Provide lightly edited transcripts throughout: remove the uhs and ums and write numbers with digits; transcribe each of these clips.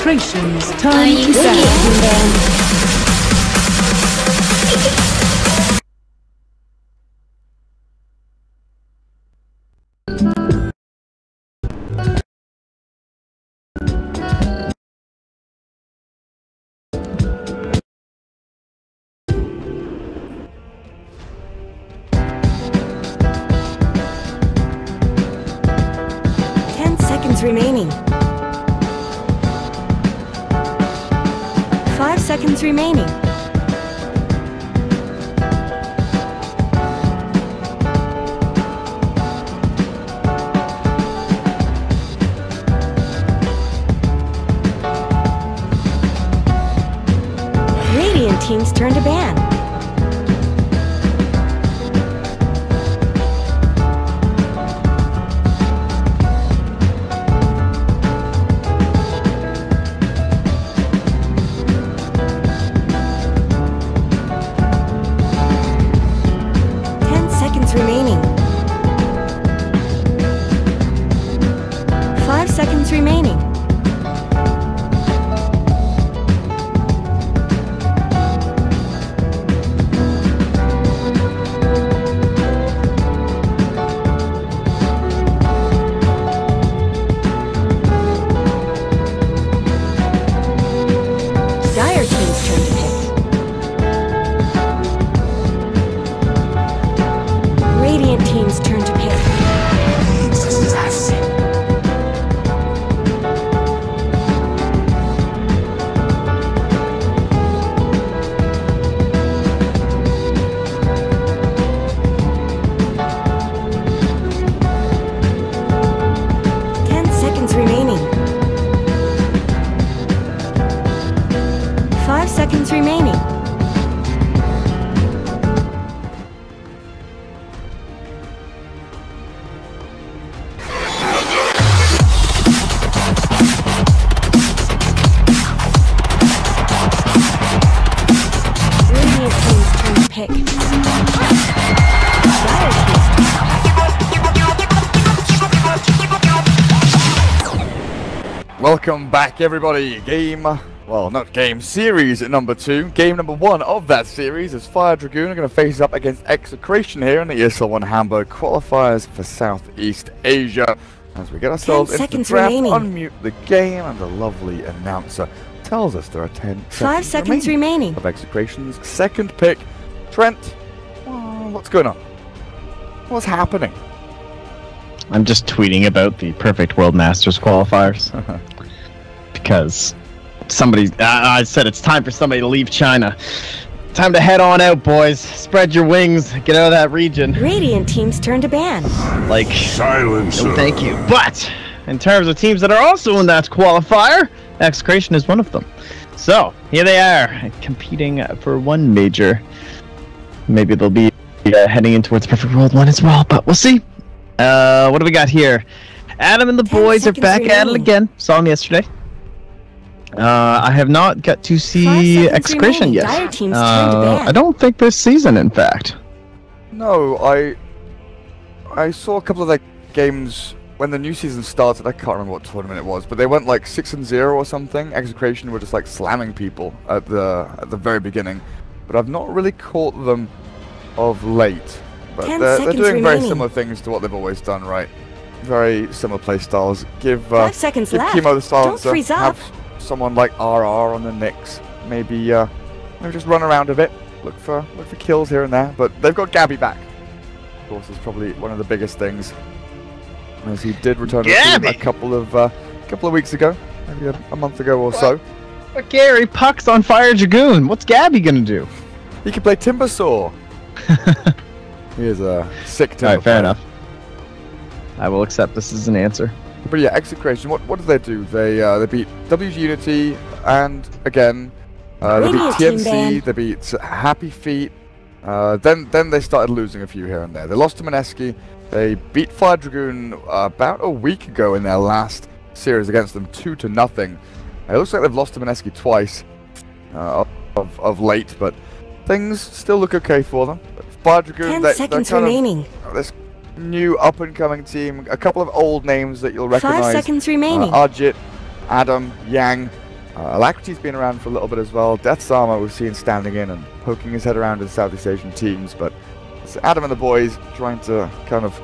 Execration's time to stand. 10 seconds remaining. 5 seconds remaining. Radiant team's turn to ban. Remaining. 5 seconds remaining. Dire team's turn to pick. Radiant team's turn to pick. Assassin. 10 seconds remaining. 5 seconds remaining. Pick. Welcome back, everybody. Series number 2. Game number 1 of that series is Fire Dragoon are going to face up against Execration here in the ESL 1 Hamburg qualifiers for Southeast Asia. As we get ourselves into the draft, unmute the game, and the lovely announcer tells us there are 5 seconds remaining of Execration's second pick. Trent, what's going on? What's happening? I'm just tweeting about the Perfect World Masters qualifiers. Because I said it's time for somebody to leave China. Time to head on out, boys. Spread your wings. Get out of that region. Radiant team's turn to ban. Like, silence. No, thank you. But in terms of teams that are also in that qualifier, Execration is one of them. So here they are, competing for one major. Maybe they'll be heading in towards Perfect World 1 as well, but we'll see. What do we got here? Adam and the boys are back at it again. Saw them yesterday. I have not got to see Execration yet. I don't think this season, in fact. No, I saw a couple of their games when the new season started. I can't remember what tournament it was, but they went like 6-0 or something. Execration were just like slamming people at the very beginning. But I've not really caught them of late. But they're doing very similar things to what they've always done, right? Very similar play styles. Give 5 seconds left. Chemo the silencer. Don't freeze up. Have someone like RR on the Knicks. Maybe just run around a bit. Look for kills here and there. But they've got Gabby back. Of course, is probably one of the biggest things. As he did return to the team a couple of weeks ago, maybe a month ago or so. But Gary, Puck's on Fire Dragoon. What's Gabby gonna do? He can play Timber Saw. He is a sick Timber. Alright, fair enough. I will accept this as an answer. But yeah, Execration, what did they do? They beat W's Unity, and again, they beat TNC, they beat Happy Feet. Then they started losing a few here and there. They lost to Mineski. They beat Fire Dragoon about a week ago in their last series against them, 2-0. It looks like they've lost to Mineski twice of late, but things still look okay for them. But Fire Dragoon, 10 seconds remaining. This new up-and-coming team, a couple of old names that you'll recognize. 5 seconds remaining. Arjit, Adam, Yang. Alacrity's been around for a little bit as well. Death's Armor we've seen standing in and poking his head around in Southeast Asian teams, but it's Adam and the boys trying to kind of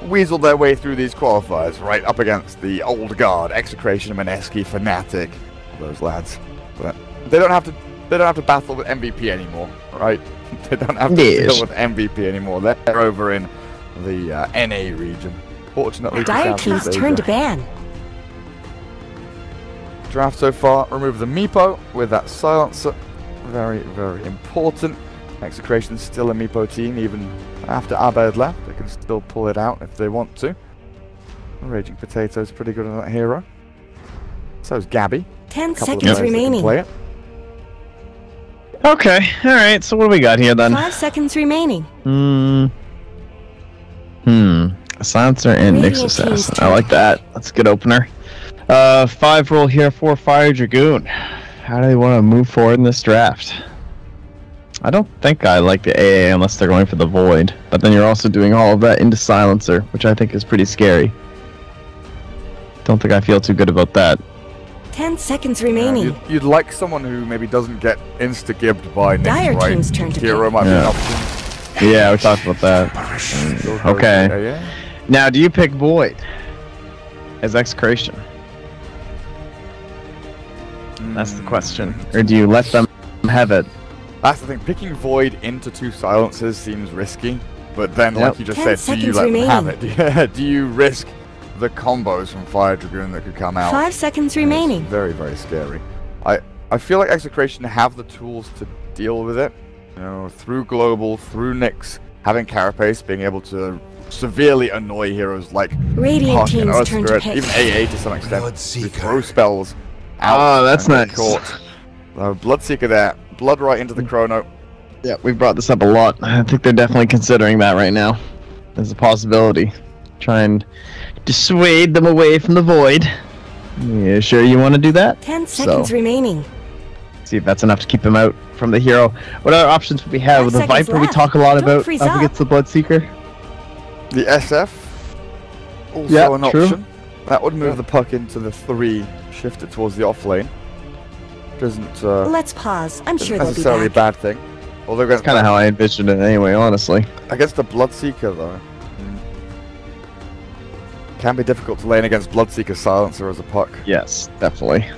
weasel their way through these qualifiers, right up against the old guard, Execration, Mineski, Fnatic, those lads. But they don't have to battle with MVP anymore, right? They don't have to deal with MVP anymore. They're over in the NA region. Fortunately, Dire team's turn to ban. Draft so far, remove the Meepo with that silencer. Very, very important. Execration's still a Meepo team, even after Abed left. They can still pull it out if they want to. Raging Potato's pretty good on that hero. So's Gabby. 10 seconds remaining. Play it. Okay, alright, so what do we got here then? 5 seconds remaining. A silencer and Nyx Assassin. I like that. That's a good opener. 5 roll here for Fire Dragoon. How do they want to move forward in this draft? I don't think I like the AA unless they're going for the Void. But then you're also doing all of that into Silencer, which I think is pretty scary. Don't think I feel too good about that. 10 seconds remaining. You'd like someone who maybe doesn't get insta-gibbed by Nyx, Dire right? team's turn to Hero pick. might be an option. Yeah, we talked about that. Okay. Now, do you pick Void as Execration? That's the question. Or do you let them have it? That's the thing. Picking Void into 2 silences seems risky, but then, like you just said, do you let them have it? Do you risk the combos from Fire Dragoon that could come out? 5 seconds remaining. It's very, very scary. I feel like Execration have the tools to deal with it. You know, through Global, through Nyx, having Carapace, being able to severely annoy heroes like Radiant Puck and team's turn to Spirit, pick. even AA to some extent, who throw spells out. Oh, that's nice. Caught. Bloodseeker there. Blood right into the chrono. Yeah, we've brought this up a lot. I think they're definitely considering that right now as a possibility. Try and dissuade them away from the Void. Yeah, sure you want to do that? 10 seconds remaining. See if that's enough to keep him out from the hero. What other options would we have? With the 5 seconds Viper, we left. talk a lot Don't about freeze up up. against the Bloodseeker. The SF, also Yeah, an true. option. That would move the puck into the 3, shift it towards the off lane. Isn't Let's pause. I'm sure they'll be necessarily a back. bad thing. Although That's kind of how I envisioned it anyway, honestly. against the Bloodseeker though, can be difficult to lane against Bloodseeker Silencer as a puck. Yes, definitely.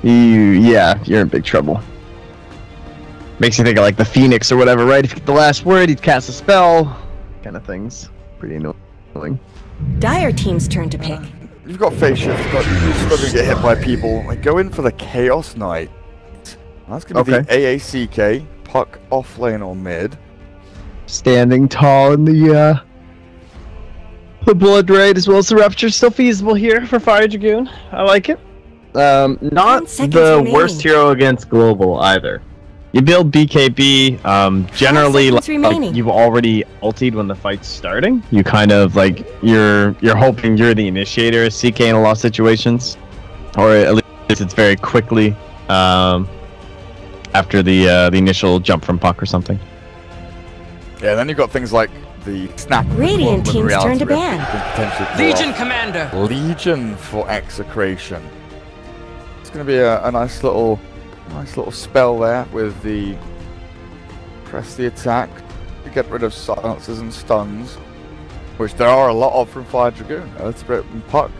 Yeah, you're in big trouble. Makes you think of like the Phoenix or whatever, right? If you get the last word, he'd cast a spell. Kind of things. Pretty annoying. Dire team's turn to pick. You've got phase shift, but you're still going to get hit by people. Like, go in for the Chaos Knight. That's going to be the AACK, puck off lane or mid. Standing tall in the Blood Raid as well as the Rupture. Still feasible here for Fire Dragoon. I like it. Not 10 seconds the remaining. worst hero against Global either. You build BKB, generally seconds remaining. like you've already ultied when the fight's starting. You kind of like you're hoping you're the initiator as CK in a lot of situations, or at least it's very quickly after the initial jump from puck or something. Yeah, then you've got things like the snap. Radiant with team's reality turn to rift ban. that can potentially pull Legion off. Commander. Legion for Execration. It's going to be a nice little spell there with the press the attack to get rid of silences and stuns, which there are a lot of from Fire Dragoon. Let's and Puck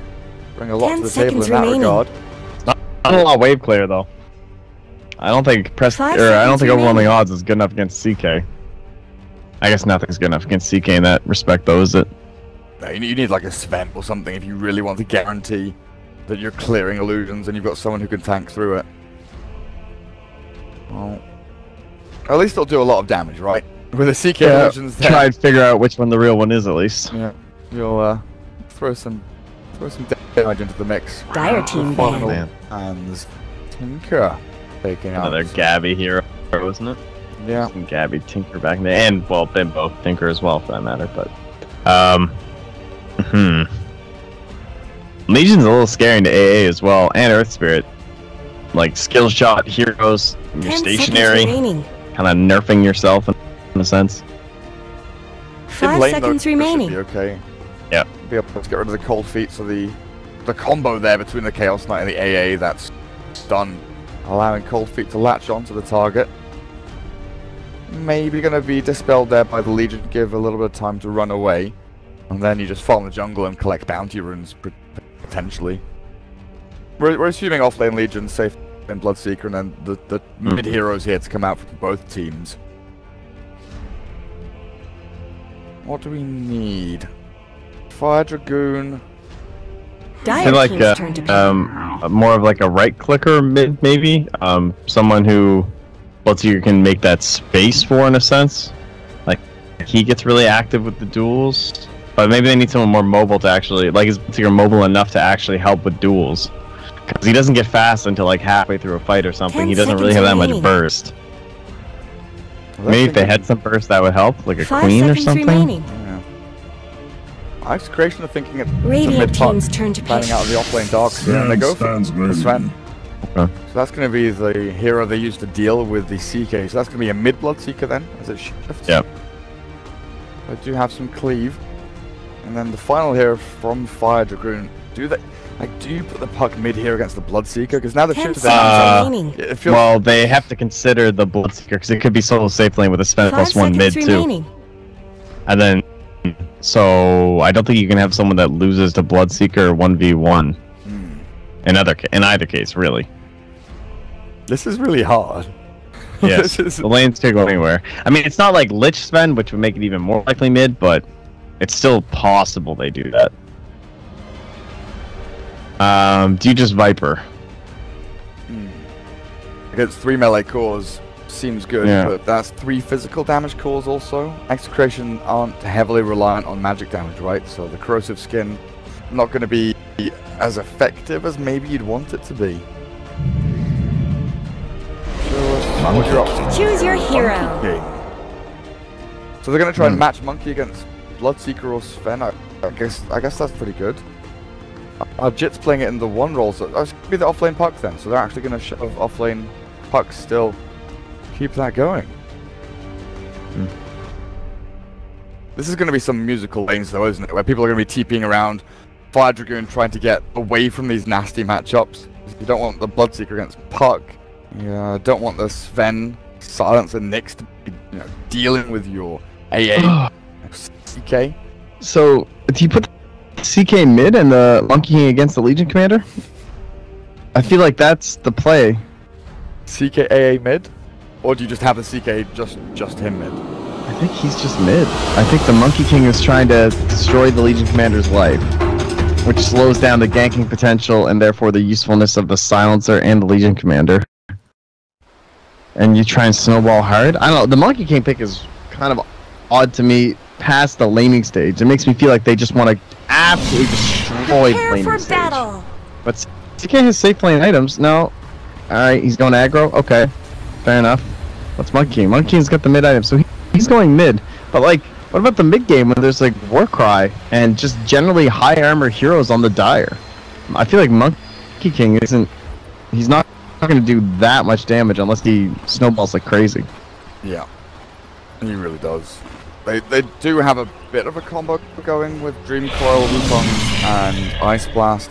bring a lot 10 to the table seconds in that remaining. regard. Not a lot of wave clear though. I don't think I don't 5 think seconds overwhelming remaining. odds is good enough against CK. I guess nothing's good enough against CK in that respect though, is it? No, you need like a Sven or something if you really want to guarantee that you're clearing illusions and you've got someone who can tank through it. Well, at least they'll do a lot of damage, right? With the CK illusions there. Try and figure out which one the real one is at least. Yeah, you'll throw some damage into the mix. Dire team Final ban. and Tinker taking out. Another Gabby hero, wasn't it? Yeah. Some Gabby Tinker back in there, and well, Bimbo Tinker as well for that matter. But Legion's a little scary into AA as well, and Earth Spirit. Like skill shot heroes, you're 10 stationary, seconds remaining. kind of nerfing yourself in a sense. 5 lane, seconds though, should remaining. be okay. Yeah. Be able to get rid of the cold feet, so the combo there between the Chaos Knight and the AA, that's Done. Allowing Cold Feet to latch onto the target. Maybe going to be dispelled there by the Legion, give a little bit of time to run away. And then you just farm the jungle and collect bounty runes, potentially. We're assuming offlane Legion safe in Bloodseeker, and then the mid-heroes here to come out from both teams. What do we need? Fire Dragoon. Like more of like a right clicker mid, maybe. Someone who Bloodseeker can make that space for, in a sense. Like he gets really active with the duels, but maybe they need someone more mobile to actually, like, is Bloodseeker mobile enough to actually help with duels? Because he doesn't get fast until like halfway through a fight or something. He doesn't really have that much burst. Well, maybe if they had some burst, that would help, like a queen or something. Remaining. Execration are thinking at Radiant team's turn to planning out of the offlane darks here, and they go for Sven. Okay. So that's going to be the hero they use to deal with the CK. So that's going to be a mid Bloodseeker then, as it shifts. Yep. I do have some cleave, and then the final hero from Fire Dragoon. Do you put the puck mid here against the Bloodseeker? Because now the shifted well, they have to consider the Bloodseeker because it could be solo safe lane with a Sven +1 mid too. And then, so I don't think you can have someone that loses to Bloodseeker 1v1. In either case, really. This is really hard. Yes, the lanes could go anywhere. I mean, it's not like Lich Sven, which would make it even more likely mid, but it's still possible they do that. Do you just Viper? Against 3 melee cores seems good, but that's 3 physical damage cores also. Execration aren't heavily reliant on magic damage, right? So the corrosive skin not going to be as effective as maybe you'd want it to be. Choose your hero. So they're going to try and match Monkey against Bloodseeker or Sven. I guess that's pretty good. Jit's playing it in the 1 role, so that's going to be the offlane puck then. So they're actually going to shove offlane pucks still. Keep that going. This is going to be some musical lanes though, isn't it? Where people are going to be TPing around Fire Dragoon trying to get away from these nasty matchups. You don't want the Bloodseeker against Puck. You don't want the Sven, Silence, and Nyx to be dealing with your AA CK. So, do you put the CK mid and the Monkey King against the Legion Commander? I feel like that's the play. CK AA mid? Or do you just have the CK just him mid? I think he's just mid. I think the Monkey King is trying to destroy the Legion Commander's life, which slows down the ganking potential and therefore the usefulness of the Silencer and the Legion Commander. And you try and snowball hard. I don't know, the Monkey King pick is kind of odd to me past the laning stage. It makes me feel like they just want to absolutely destroy the laning stage. Battle. But CK has safe lane items. No. Alright, he's going aggro. Okay. Fair enough. What's Monkey King? Monkey King's got the mid item, so he's going mid. But like, what about the mid game when there's like Warcry and just generally high armor heroes on the Dire? I feel like Monkey King isn't. He's not going to do that much damage unless he snowballs like crazy. Yeah, he really does. They do have a bit of a combo going with Dream Coil, Wukong, and Ice Blast.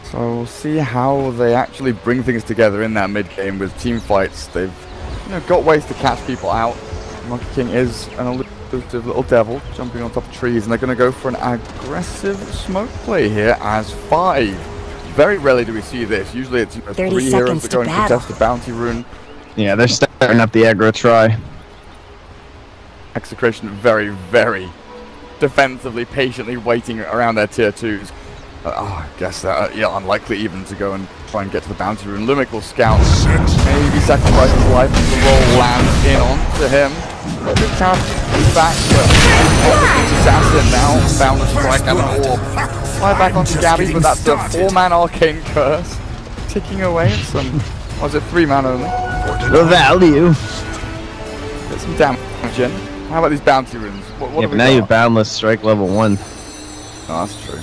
So we'll see how they actually bring things together in that mid game with team fights. They've got ways to catch people out. Monkey King is an elusive little devil jumping on top of trees, and they're going to go for an aggressive smoke play here as 5. Very rarely do we see this. Usually it's 3 heroes that go and contest the bounty rune. Yeah, they're starting up the aggro try. Execration very, very defensively, patiently waiting around their tier 2s. I guess that unlikely even to go and try and get to the bounty rune. Lumic will scout, maybe sacrifice his life as the roll lands in onto him. Good tap, he's back, but Assassin now found a strike and an orb. Fly back onto Gabby, but that's a 4-man arcane curse. Ticking away at some, was it 3-man only? The value. Get some damage in. How about these bounty runes? What yeah, but now you're boundless strike level 1. Oh, that's true.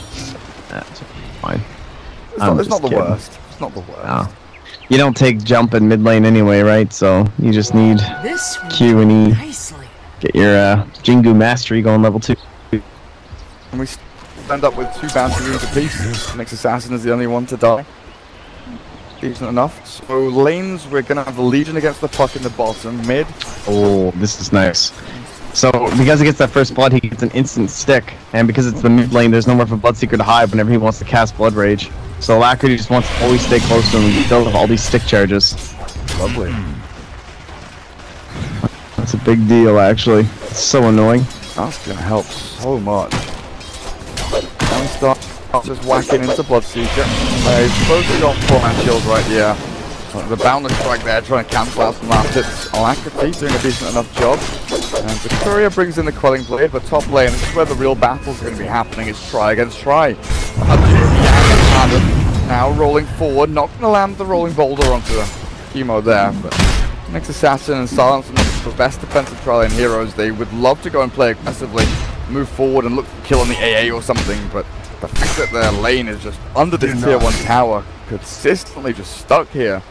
That's fine. It's not the worst. It's not the worst. No. You don't take jump in mid lane anyway, right? So you just need Q and E. Nicely. Get your Jingu Mastery going level 2. And we stand up with 2 bounty runes apiece. Next Assassin is the only one to die. decent enough. So lanes, we're gonna have the Legion against the puck in the bottom mid. Oh, this is nice. So because he gets that first blood, he gets an instant stick, and because it's the mid lane, there's nowhere for Bloodseeker to hide whenever he wants to cast Blood Rage. So Alacrity just wants to always stay close to him and build up all these stick charges. Lovely. That's a big deal, actually. It's so annoying. That's gonna help so much. Now we start just whacking into Bloodseeker. He's supposed to got full hand shield right here. The Boundless Strike there, trying to cancel out some last hits. Alacrity doing a decent enough job. And the Courier brings in the Quelling Blade, but top lane, this is where the real battle's going to be happening. It's try against try. Now rolling forward, not going to land the rolling boulder onto the chemo there, but next Assassin and Silence are the best defensive tri lane heroes. They would love to go and play aggressively, move forward and look to kill on the AA or something, but the fact that their lane is just under this tier 1 tower, consistently just stuck here.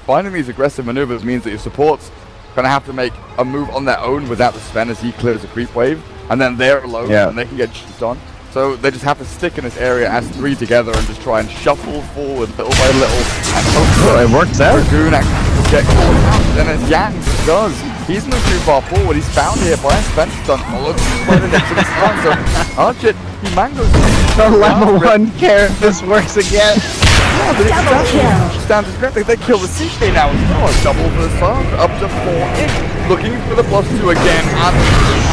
Finding these aggressive maneuvers means that your support's gonna have to make a move on their own without the Sven as he clears a creep wave, and then they're alone and they can get cheated on. So they just have to stick in this area as 3 together and just try and shuffle forward little by little. And hopefully it works out. Dragoon actually gets caught out, and as Yang does, he's moved too far forward. He's found here by a Sven stun. Look by the next to the stun. So Archit, he mangoes the level 1 care. This works again. Yeah, but it's stands as great. They kill the CK now as well. Double for the Silence, up to 4-in. Looking for the +2 again, and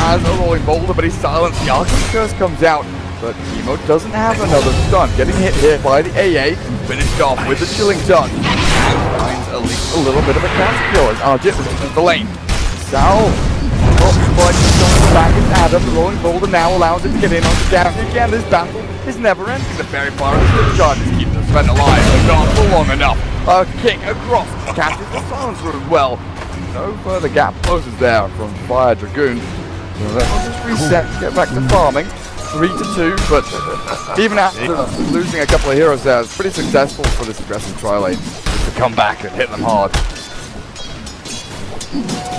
has a rolling boulder, but he's silenced. The Arcane Curse comes out, but Emo doesn't have another stun. Getting hit here by the AA, finished off with the Chilling Touch. Finds at least a little bit of a counter kill as Arjit returns the lane. Sal back into Adam. The rolling boulder now allows him to get in on the down. Again, this battle is never ending. The very far as the charges keep the Sven alive. They've gone for long enough. A kick across. Catches the Silencer as well. No further gap closes there from Fire Dragoon. So let's just reset, get back to farming. 3-2, but even after losing a couple of heroes there, it's pretty successful for this aggressive tri-lane to come back and hit them hard.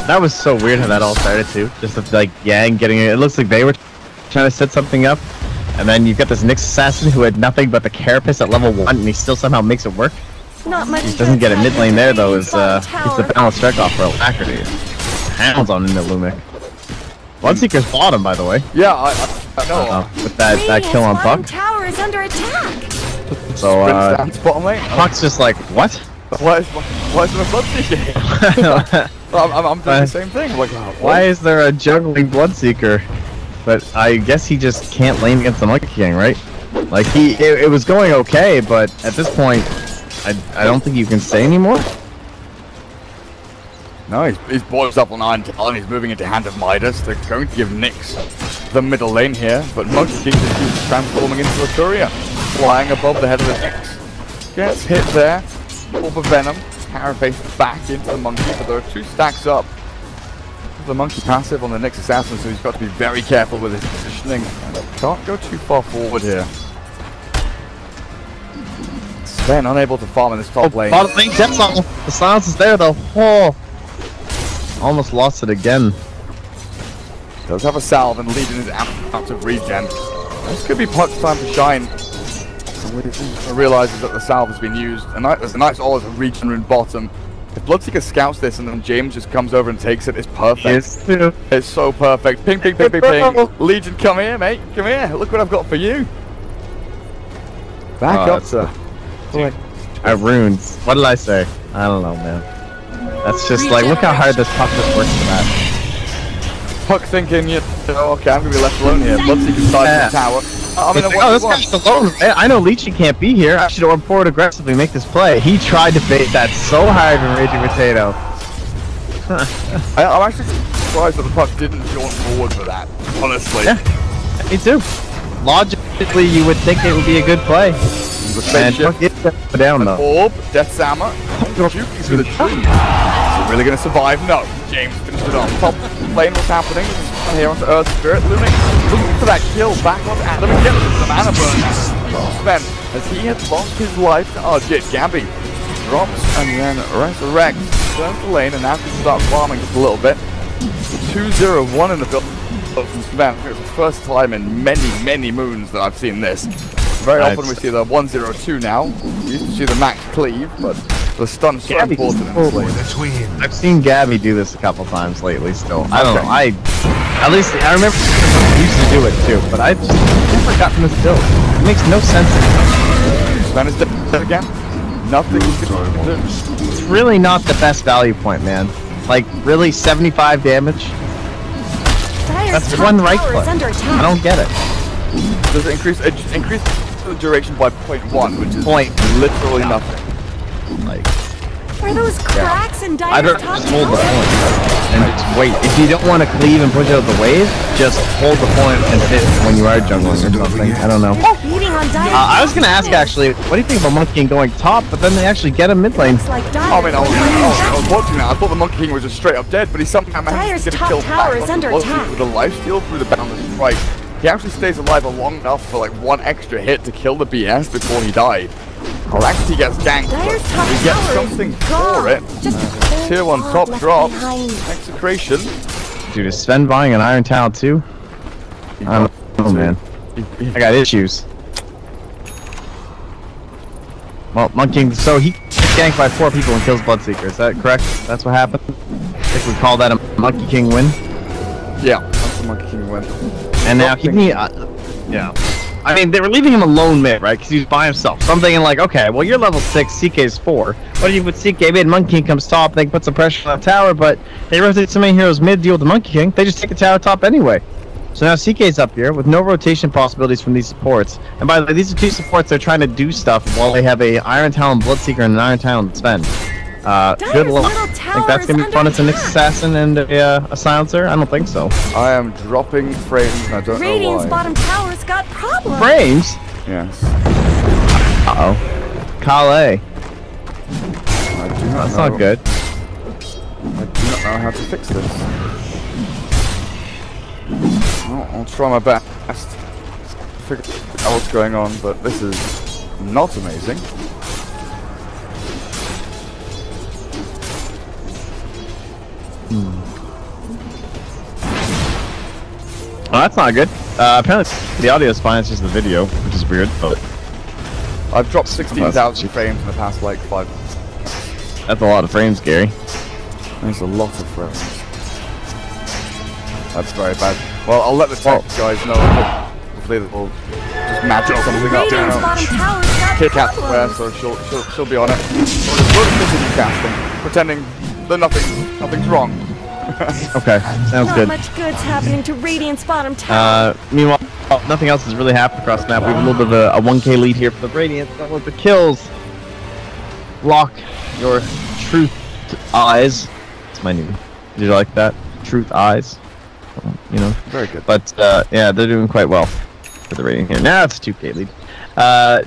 That was so weird how that all started too. Just with, like Yang getting it. It looks like they were trying to set something up, and then you've got this Nyx assassin who had nothing but the carapace at level 1, and he still somehow makes it work. Not much. He doesn't get a mid lane there though. Is it's the balance strike off for Alacrity. Pounds on into Lumic. Bloodseeker's bottom, by the way. Yeah, I know. With that kill on Puck. Tower is under attack. So bottom lane. Puck's just like, what? Why is there a Bloodseeker here? I'm doing the same thing. Like, why is there a juggling Bloodseeker? But I guess he just can't lane against the Monkey King, right? Like it was going okay, but at this point, I don't think you can say anymore. No, he's boils up on Iron Talon, he's moving into Hand of Midas. They're going to give Nyx the middle lane here, but Monkey King just keeps transforming into a Courier, flying above the head of the Nyx. Gets hit there, Orb of Venom, Carapace back into the Monkey, but there are 2 stacks up. The Monkey passive on the Nyx Assassin, so he's got to be very careful with his positioning. Can't go too far forward here. Sven unable to farm in this top lane. Bottom lane, Death Song. The silence is there though. Oh. Almost lost it again. Does have a salve and Legion is out of regen. This could be Puck's time to shine. Realizes that the salve has been used. And there's a nice always a regen rune bottom. If Bloodseeker scouts this and then James just comes over and takes it, it's perfect. It's so perfect. Ping, ping, ping, ping, ping. Legion, come here, mate. Come here. Look what I've got for you. Back up, sir. Runes. What did I say? I don't know, man. That's just like, look how hard this Puck just works for that. Puck thinking, okay, I'm gonna be left alone here. Bloodseeker side of the tower. This guy's alone. I know Legion can't be here. I should orb forward aggressively, make this play. He tried to bait that so hard in Raging Potato. I'm actually surprised that the Puck didn't jaunt forward for that, honestly. Yeah, me too. Logically, you would think it would be a good play. And Puck gets down though. Orb, Death Sammer, Juki's with a tree. Is he really going to survive? No. James finished it off. Top lane, what's happening? Here onto Earth Spirit, looking for that kill back onto Adam and gets the mana burn. Sven, as he had lost his life to Arjit. Gabby drops and then resurrects, turns the lane, and now can start farming just a little bit. 2-0-1 in the field from Sven. It's the first time in many moons that I've seen this. Very often we see the 1-0-2 now. We used to see the max cleave, but The stun's so Gabby important. I've seen Gabby do this a couple times lately. Still, I don't know. At least I remember used to do it too, but I just never gotten this build. It makes no sense. Sven is dead again. Nothing. It's really not the best value point, man. Like really, 75 damage. That's one right click. I don't get it. Does it increase the duration by 0.1, which is literally nothing. Like, Are those cracks and I Dyer's don't top just hold the tower? point and just wait. If you don't want to cleave and push out the wave, just hold the point and hit when you are jungling or something. I don't know. Beating on Dyer's I was gonna ask actually, what do you think about Monkey King going top, but then they actually get him mid lane? Looks like I mean, I Dyer's was watching that. I thought the Monkey King was just straight up dead, but he somehow managed to get a kill tower back is under with attack. a lifesteal through the boundless strike. He actually stays alive long enough for like one extra hit to kill the BS before he died. Alexi gets ganked, Dyer's but top he gets tower something is gone. for it. Just a Tier 1 pod top left drop. behind. Execration. Dude, is Sven buying an Iron Talent too? I don't know, man. I got issues. Well, Monkey King, so he gets ganked by 4 people and kills Bloodseeker, is that correct? That's what happened? I think we call that a Monkey King win. Yeah, that's the Monkey King win. And now he need, yeah. I mean, they were leaving him alone mid, right? Because he was by himself. So I'm thinking like, okay, well you're level 6, CK's 4. What do you with CK mid? Monkey King comes top, they can put some pressure on the tower, but they rotate so many heroes mid, deal with the Monkey King, they just take the tower top anyway. So now CK's up here with no rotation possibilities from these supports. And by the way, these are 2 supports that are trying to do stuff while they have a Iron Talon Bloodseeker and an Iron Talon Sven. Good luck. I think that's gonna be fun as a Nyx Assassin and a Silencer? I don't think so. I am dropping frames and I don't Radiant's know why. bottom tower's got problems. Frames? Yes. Uh-oh. Calais. I do not That's know. not good. I do not know how to fix this. Well, I'll try my best to figure out what's going on, but this is not amazing. Oh, that's not good. Apparently the audio is fine, it's just the video, which is weird, but I've dropped 16,000 frames in the past like 5 minutes. that's a lot of frames, Gary. There's a lot of frames. That's very bad. Well, I'll let the tech guys know. Hopefully they'll just magic something up. Radiant's bottom tower's got Kick out the problems. so she'll be on it. We'll just continue casting, pretending that nothing's wrong. Okay, sounds Not good. much good's happening to Radiant's bottom tower. Meanwhile, nothing else has really happened across the map. We have a little bit of a 1k lead here for the Radiant. With the kills. Lock your truth eyes. It's my new. Did you like that? Truth eyes. You know. Very good. But yeah, they're doing quite well for the Radiant here. Now it's a 2k lead.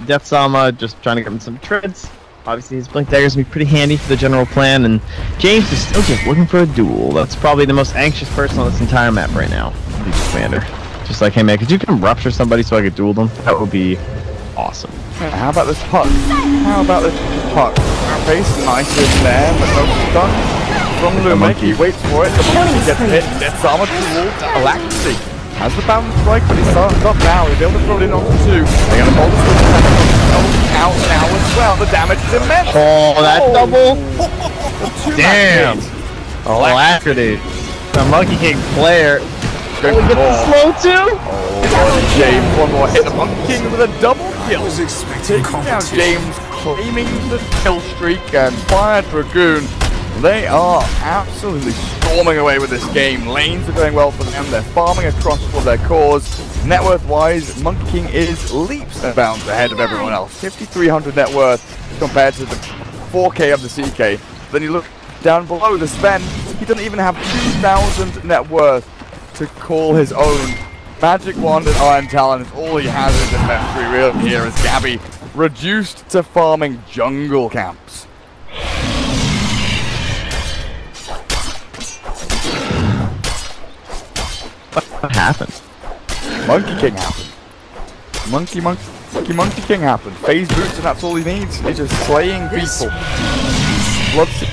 Death Sama just trying to get him some treads. Obviously, his Blink Dagger's gonna be pretty handy for the general plan, and James is still just looking for a duel. That's probably the most anxious person on this entire map right now. Legion Commander. Just like, hey man, could you come rupture somebody so I could duel them? That would be awesome. How about this puck? How about this puck? Face nice in there, but no stun from Lumic. He waits for it. The monkey gets hit. Death Armor tool. Alaxi has the balance strike, but he's starting up now. He'll be able to throw it in onto 2. They're gonna hold the switch out now as well. The damage is immense. Oh, that double! Damn! Alacrity. The Monkey King player. Going Oh, we get the slow too? Oh, James, one more hit. The Monkey King with a double kill. Taking down James, claiming the kill streak, and Fire Dragoon. They are absolutely storming away with this game. Lanes are going well for them. They're farming across for their cause. Net worth-wise, Monkey King is leaps and bounds ahead of everyone else. 5,300 net worth compared to the 4K of the CK. Then you look down below the Sven. He doesn't even have 2,000 net worth to call his own. Magic Wand and Iron Talon is all he has in his inventory really here as Gabby reduced to farming jungle camps. What happened? Monkey King happened. Monkey King happened. Phase boots and that's all he needs. He's just slaying people.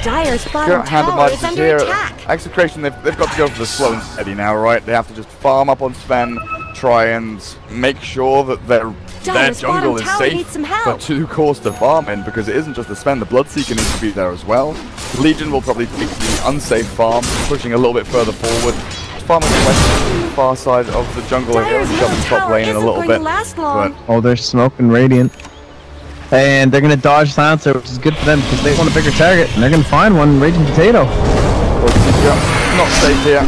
Dyer's bottom tower is under attack. Execration, they've got to go for the slow and steady now, right? They have to just farm up on Sven, try and make sure that they're their jungle is safe for 2 cores to farm in, because it isn't just the Sven, the Bloodseeker needs to be there as well. Legion will probably take the unsafe farm, pushing a little bit further forward. Farming the west far side of the jungle here, jumping top lane in a little bit. But oh, they're smoking Radiant. And they're going to dodge Silencer, which is good for them because they want a bigger target. And they're going to find one, Raging Potato. Not safe here.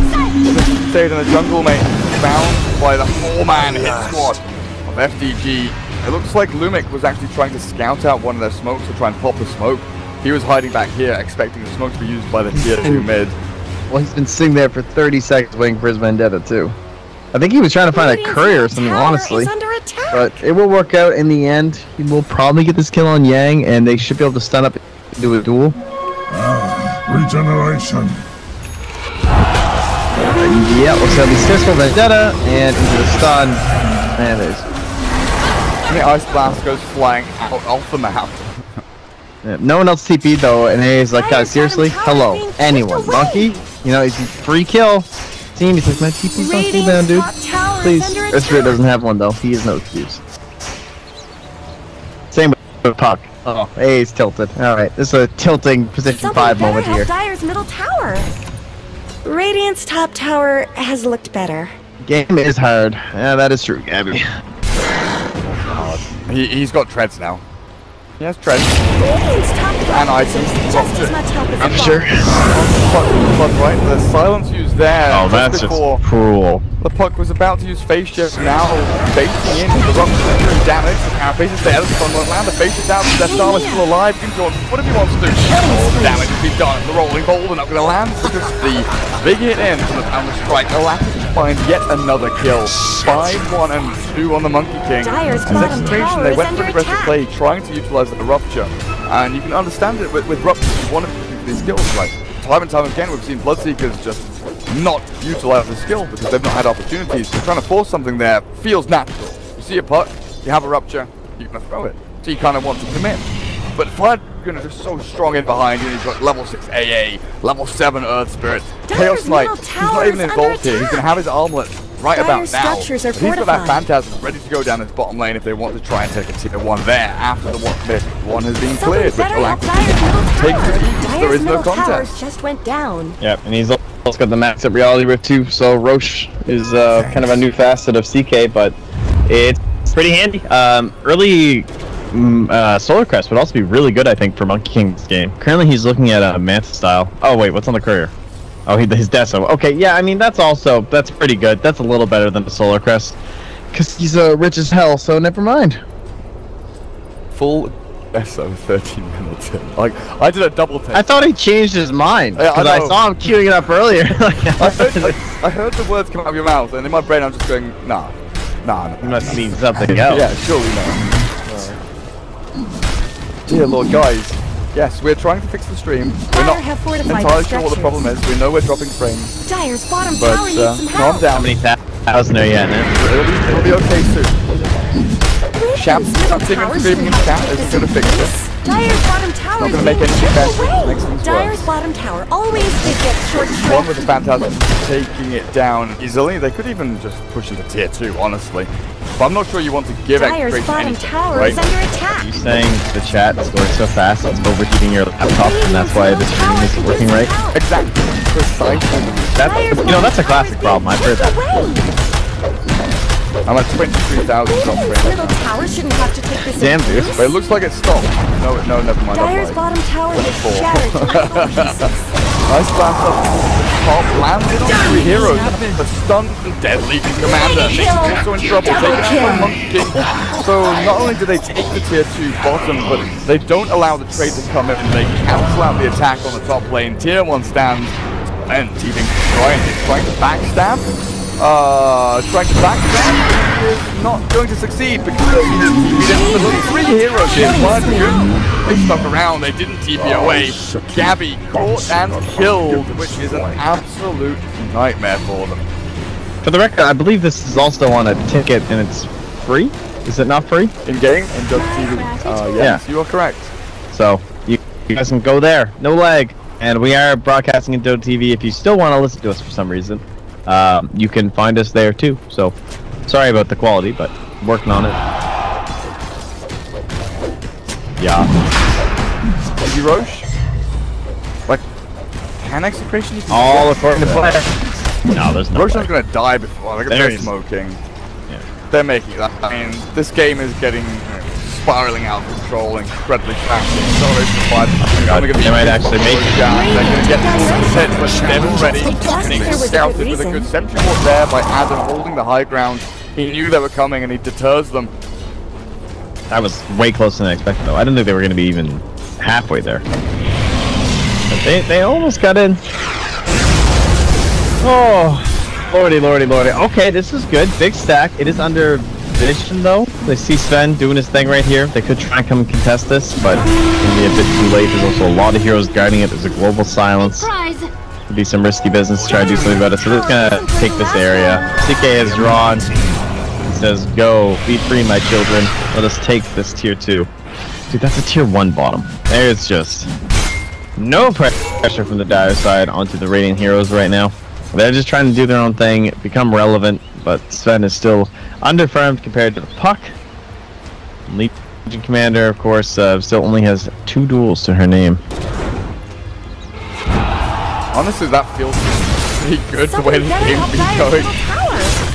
Stayed in the jungle, mate. Found by the 4-man hit squad of FDG. It looks like Lumic was actually trying to scout out one of their smokes to try and pop the smoke. He was hiding back here, expecting the smoke to be used by the tier 2 mid. Well, he's been sitting there for 30 seconds waiting for his vendetta, too. I think he was trying to find a courier or something, honestly. But it will work out in the end. He will probably get this kill on Yang, and they should be able to stun up and do a duel. Regeneration. Yeah, we'll see how these Fistful Vendetta, and into the stun. And there's... And the Ice Blast goes flying out off the map. Yeah, no one else TP'd though, and he's like, guys, seriously? Hello, anyone? Monkey? You know, he's free kill. Team, he's like, my TP's on cooldown, dude. Please. Earthspirit doesn't have one though. He has no excuse. Same with Puck. Oh, hey, he's tilted. Alright, this is a tilting position 5 moment here. Dire's middle tower. Radiant's top tower has looked better. Game is hard. Yeah, that is true, Gabby. He's got treads now. He has treads. Radiant's top And items. just as much help as I'm sure. Puck, right? The silence used there. Oh, that's just cruel. The Puck was about to use phase shift, now baiting in the rupture and damage. The carapaces there, the stun won't land, the phase shift out, the Star is still alive. You can go on whatever he wants to do. All the damage has been done. The rolling ball, they're not going to land because the big hit in from the Power Strike allows to find yet another kill. 5-1 and 2 on the Monkey King. Dire's As bottom Execration, tower they is went under for aggressive attack. play, trying to utilize the rupture. And you can understand it with rupture, you want to do these skills. Like, time and time again, we've seen Bloodseekers just not utilize the skill because they've not had opportunities. So trying to force something there feels natural. You see a puck, you have a rupture, you're going to throw it. So you kind of want to commit. But Flygon is just so strong in behind you. He's got level 6 AA, level 7 Earth Spirit, Chaos Knight. He's not even involved here. He's going to have his armlet right about now. He's got that Phantasm ready to go down his bottom lane if they want to try and take a tier 1 there after the one has been cleared, which will actually take the ease. There is no contest. Just went down. Yep, and he's also got the max up reality rift too, so Roche is kind of a new facet of CK, but it's pretty handy. Early Solar Crest would also be really good, I think, for Monkey King's game. Currently he's looking at a Manta style. Oh wait, what's on the courier? Oh, his Deso. Okay, yeah, I mean, that's pretty good. That's a little better than the Solar Crest. Because he's rich as hell, so never mind. Full Deso 13 minutes in. Like, I did a double take. I thought he changed his mind. Because I saw him queuing it up earlier. I heard the words come out of your mouth, and in my brain I'm just going, nah. You must mean something else. Yeah, surely not. Dear Lord, guys. Yes, we're trying to fix the stream. We're not entirely sure what the problem is. We know we're dropping frames. Dire's bottom But tower needs some calm help. down. How many thousand are you at now? It'll be okay soon. Champs continuing screaming in chat isn't going to fix this. Dire's bottom tower Not going to make anything better. It makes things Dire's worse. bottom tower always did get short One with the shrift. Phantasm taking it down easily. They could even just push into tier 2, honestly. But I'm not sure you want to give Dire's Execration bottom anything, tower right? is under attack. You saying the chat is going so fast it's overheating your laptop, and that's why the stream isn't working right? Exactly. Precisely. That's a classic problem. I've heard that. I'm at 23,000 drop Radiant's middle frames. tower shouldn't have to take this Damn, dude. abuse. But it looks like it stopped. No, never mind. Dire's I'm bottom tower is 24. shattered to little pieces. Nice blast up the top, landed on 3 heroes. The stunned and deadly commander. He's also in trouble, taking out by Monkey King. So not only do they take the tier 2 bottom, but they don't allow the trade to come in. They cancel out the attack on the top lane. Tier 1 stands, and even trying to backstab. Trying to backstab is not going to succeed because there's 3 heroes here. They stuck around, they didn't TP away. Gabby caught and killed, which is an absolute nightmare for them. For the record, I believe this is also on a ticket and it's free? Is it not free? In game, in Dota TV. Yes, you are correct. So, you guys can go there. No lag. And we are broadcasting in Dota TV. If you still want to listen to us for some reason, you can find us there too. So, sorry about the quality, but working on it. Yeah. What, you Roche? Like, can Execration even All get according to there? plan. No, there's no Roche way. is going to die before. Look at There they're he is. smoking. Yeah. They're making that. I mean, this game is getting spiraling out of control incredibly fast. Acceleration of fire. They might actually make it. They're going to get this hit, but they're already There was a good scouted with a reason. good sentry ward there by Adam holding the high ground. He knew they were coming and he deters them. That was way closer than I expected, though. I didn't think they were going to be even halfway there. But they almost got in. Oh, lordy, lordy, lordy. Okay, this is good. Big stack. It is under vision, though. They see Sven doing his thing right here. They could try and come and contest this, but it's going to be a bit too late. There's also a lot of heroes guarding it. There's a global silence. Could be some risky business to try to do something about it. So they're going to take this area. CK has drawn. Says, go, be free, my children. Let us take this tier 2. Dude, that's a tier 1 bottom. There's just no pressure from the dire side onto the Radiant heroes right now. They're just trying to do their own thing, become relevant, but Sven is still underfarmed compared to the puck. Legion Commander, of course, still only has 2 duels to her name. Honestly, that feels pretty good the way this game's been going.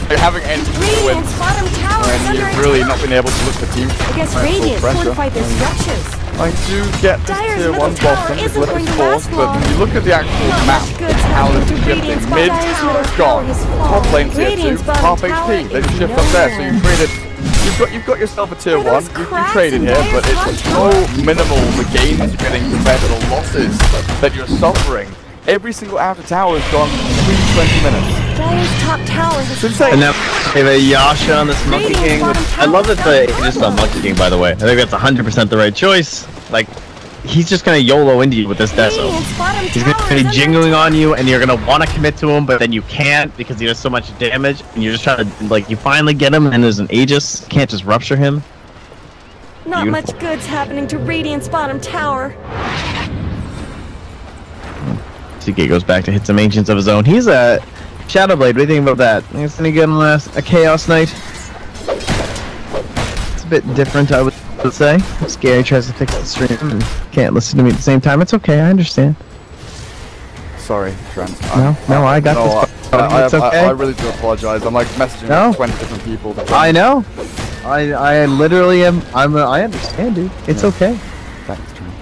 Having entered the win, and you've really not been able to look the team I guess full Radiant pressure. fortified their structures. I do get this Dire's tier 1 middle tower bottom with isn't going Lippis to force, last but long. when you look at the actual Not map, much good's how happening it's to shifting, Radiant's mid, Dire's middle tower gone, has top fallen. lane tier 2, Radiant's half bottom HP, tower they is shift up there, so nowhere. you've got yourself a tier 1, Look at those you cracks traded in here, but Dire's it's top so tower. minimal the gains you're getting compared to the losses that you're suffering. Every single outer tower has gone 20 minutes. Dire's top tower has It's insane. And now we have a Yasha on this Monkey King. I love that it's just a Monkey King, by the way. I think that's 100% the right choice. Like, he's just gonna YOLO into you with this Deso. Radiant's bottom He's tower gonna be is under jingling on you, and you're gonna want to commit to him, but then you can't because he does so much damage, and you're just trying to, like, you finally get him, and there's an Aegis. You can't just rupture him. Not Beautiful. much good's happening to Radiant's bottom tower. CK goes back to hit some Ancients of his own. He's a Shadowblade. What do you think about that? Think it's any good on a Chaos Knight? It's a bit different, I would say. Scary tries to fix the stream and can't listen to me at the same time. It's okay, I understand. Sorry, Trent. No, I got this. It's okay. I really do apologize. I'm like messaging No. like 20 different people. I know. I literally am. I understand, dude. It's okay. Thanks, Trent.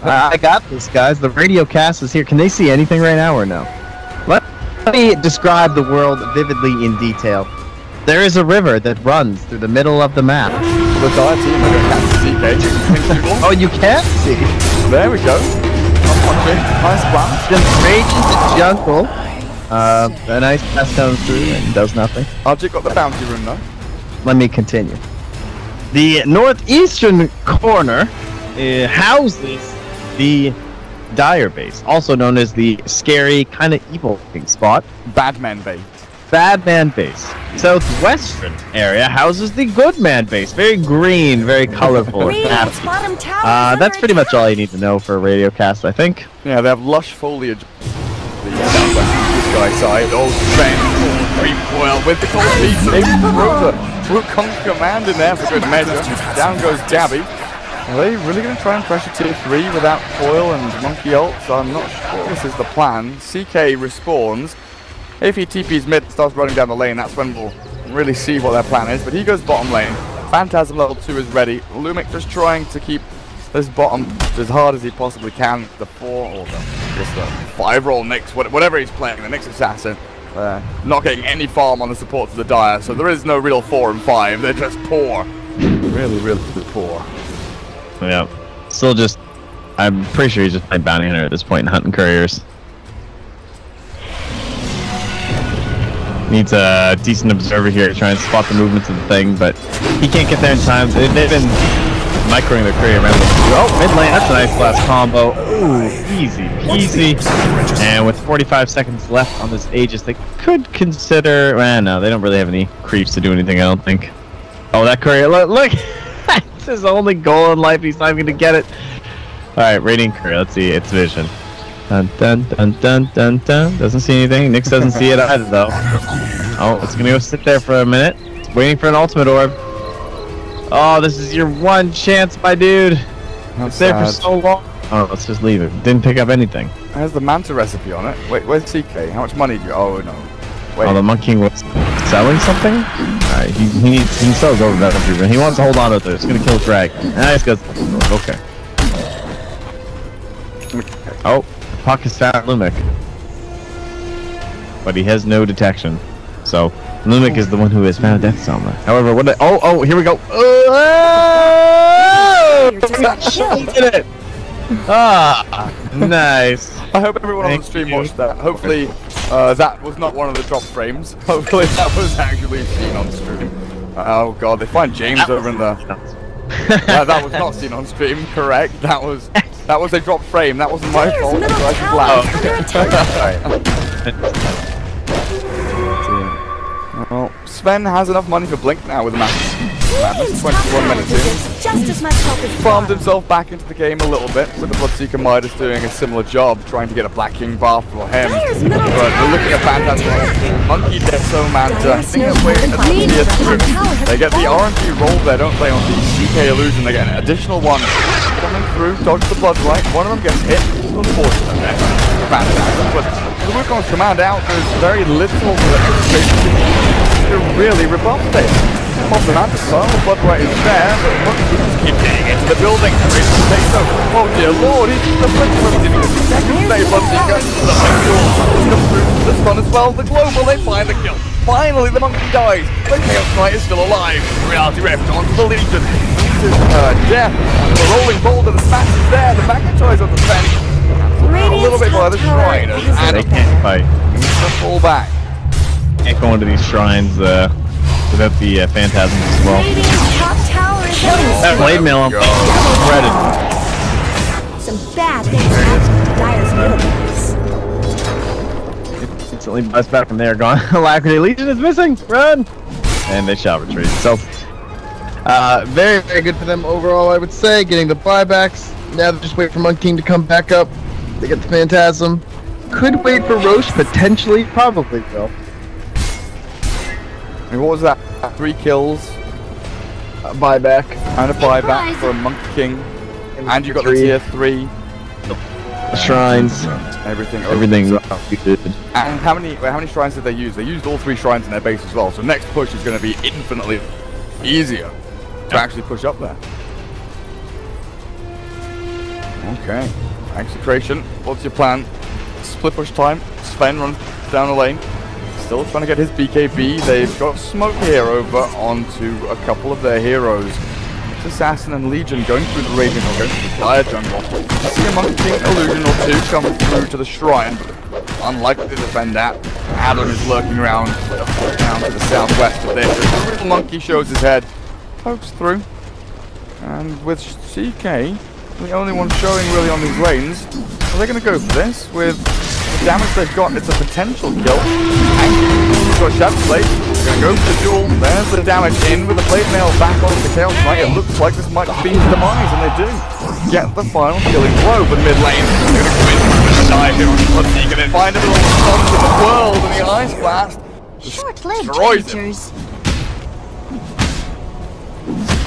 I got this, guys. The radio cast is here. Can they see anything right now or no? Let me describe the world vividly in detail. There is a river that runs through the middle of the map. The dire team are going to catch CK. Oh, you can't see. There we go. I'm watching. Nice plan. Just rages the jungle. A nice pass comes through and does nothing. Object got the bounty room though. Let me continue. The northeastern corner houses the Dire base, also known as the scary, kind of evil-looking spot. Bad man bait. Bad Man base. Southwestern area houses the Good Man base. Very green, very colorful, and Radiant's happy. bottom tower is That's under pretty much attack. all you need to know for a radio cast, I think. Yeah, they have lush foliage. The southwestern sky side. Oh, Sven. Recoil with the cold feet. Maybe Rosa. Will come command in there for good measure. Down goes Gabby. Are they really going to try and pressure tier 3 without foil and monkey ults? I'm not sure this is the plan. CK respawns. If he TP's mid and starts running down the lane, that's when we'll really see what their plan is. But he goes bottom lane. Phantasm level 2 is ready. Lumic just trying to keep this bottom as hard as he possibly can. The 4 or just the 5 roll Nyx, whatever he's playing, the Nyx assassin. Not getting any farm on the support to the Dire, so there is no real 4 and 5. They're just poor. Really, really poor. Yeah. Still just... I'm pretty sure he's just playing Bounty Hunter at this point in Hunting Couriers. Needs a decent observer here to try and spot the movements of the thing, but he can't get there in time. They've been microing their courier around. Oh, mid lane, that's a nice blast combo. Ooh, easy peasy. And with 45 seconds left on this Aegis, they could consider... no, they don't really have any creeps to do anything, I don't think. Oh, that courier, look! It's his only goal in life, he's not even gonna get it. Alright, Radiant Courier, let's see its vision. Dun dun dun dun dun dun. Doesn't see anything. Nyx doesn't see it either, though. Oh, it's gonna go sit there for a minute. It's waiting for an ultimate orb. Oh, this is your one chance, my dude. It's there for so long. Oh, let's just leave it. Didn't pick up anything. Has the Manta recipe on it. Wait, where's CK? How much money do you... Oh, no. Wait. Oh, the Monkey King was selling something? Alright, he sells over that but he wants to hold on to it. It's gonna kill Drag. Nice, goes. Okay. Oh, Puck has found Lumic. But he has no detection. So, Lumic is the one who has found Death Selma. However, what the... Oh, here we go. Oh! Did it! Ah, nice. I hope everyone on the stream watched that. Hopefully, that was not one of the drop frames. Hopefully, that was actually seen on stream. Oh god, they find James over in the... that was not seen on stream. Correct. That was a drop frame. That wasn't my fault. Well, Sven has enough money for Blink now with a match. 21 minutes in. Just as much help as Farmed himself back into the game a little bit, with the Bloodseeker Midas doing a similar job, trying to get a Black King bar for him. But we're looking at Phantasm, Monkey Deso Manta. I think that's waiting at the tier 2. They get the RNG roll there, don't they, on the CK Illusion. They get an additional one coming through, dodge the Blood Right. One of them gets hit. Unfortunate there. Phantasm, but the Wukong's command out, there's very little to really rebuff this. Off the map, the Blood Right is there, but Monkey just keep getting into the building. Oh dear lord, he's the Blink from the second day, Bloodseeker. The Blink comes through the stun as well. The Global, they find the kill. Finally, the Monkey dies. The Chaos Knight is still alive. Reality Rift onto the Legion. Death. The Rolling Boulder, the smash is there. The McIntyre's on the fence. A little bit by the Shriners. And they can't fight. Needs to fall back. Can't go into these shrines without the Phantasms as well. That blade mail shredded. Some bad things happen to Dire's middle base. Instantly bust back from there, gone. Alacrity Legion is missing! Run! And they shall retreat. So, very, very good for them overall, I would say. Getting the buybacks. Now they just wait for Monkey King to come back up. They get the Phantasm. Could wait for Roche, potentially. Probably, though. And what was that? 3 kills. A buyback. And a buyback for a Monkey King. And you got the tier 3. The shrines. Everything good. And how many shrines did they use? They used all 3 shrines in their base as well. So next push is going to be infinitely easier to actually push up there. Okay. Execration. What's your plan? Split push time. Sven runs down the lane. Still trying to get his BKB. They've got smoke here over onto a couple of their heroes. It's Assassin and Legion going through the Raging or going through the Fire Jungle. You see a Monkey King Illusion or 2 come through to the Shrine, but unlikely to defend that. Adam is lurking around down to the southwest of this. The little monkey shows his head, pokes through, and with CK, the only one showing really on these lanes, are they going to go for this with the damage they've got? It's a potential kill. He's got Shadow Blade. They're going to go for the duel. There's the damage in with the blade mail back onto the Chaos Knight. It looks like this might be his demise, and they do get the final killing blow. But mid lane, they're going to come in with a dive here on Bldg, and then find a little sons of the world, and the Ice Blast destroys him.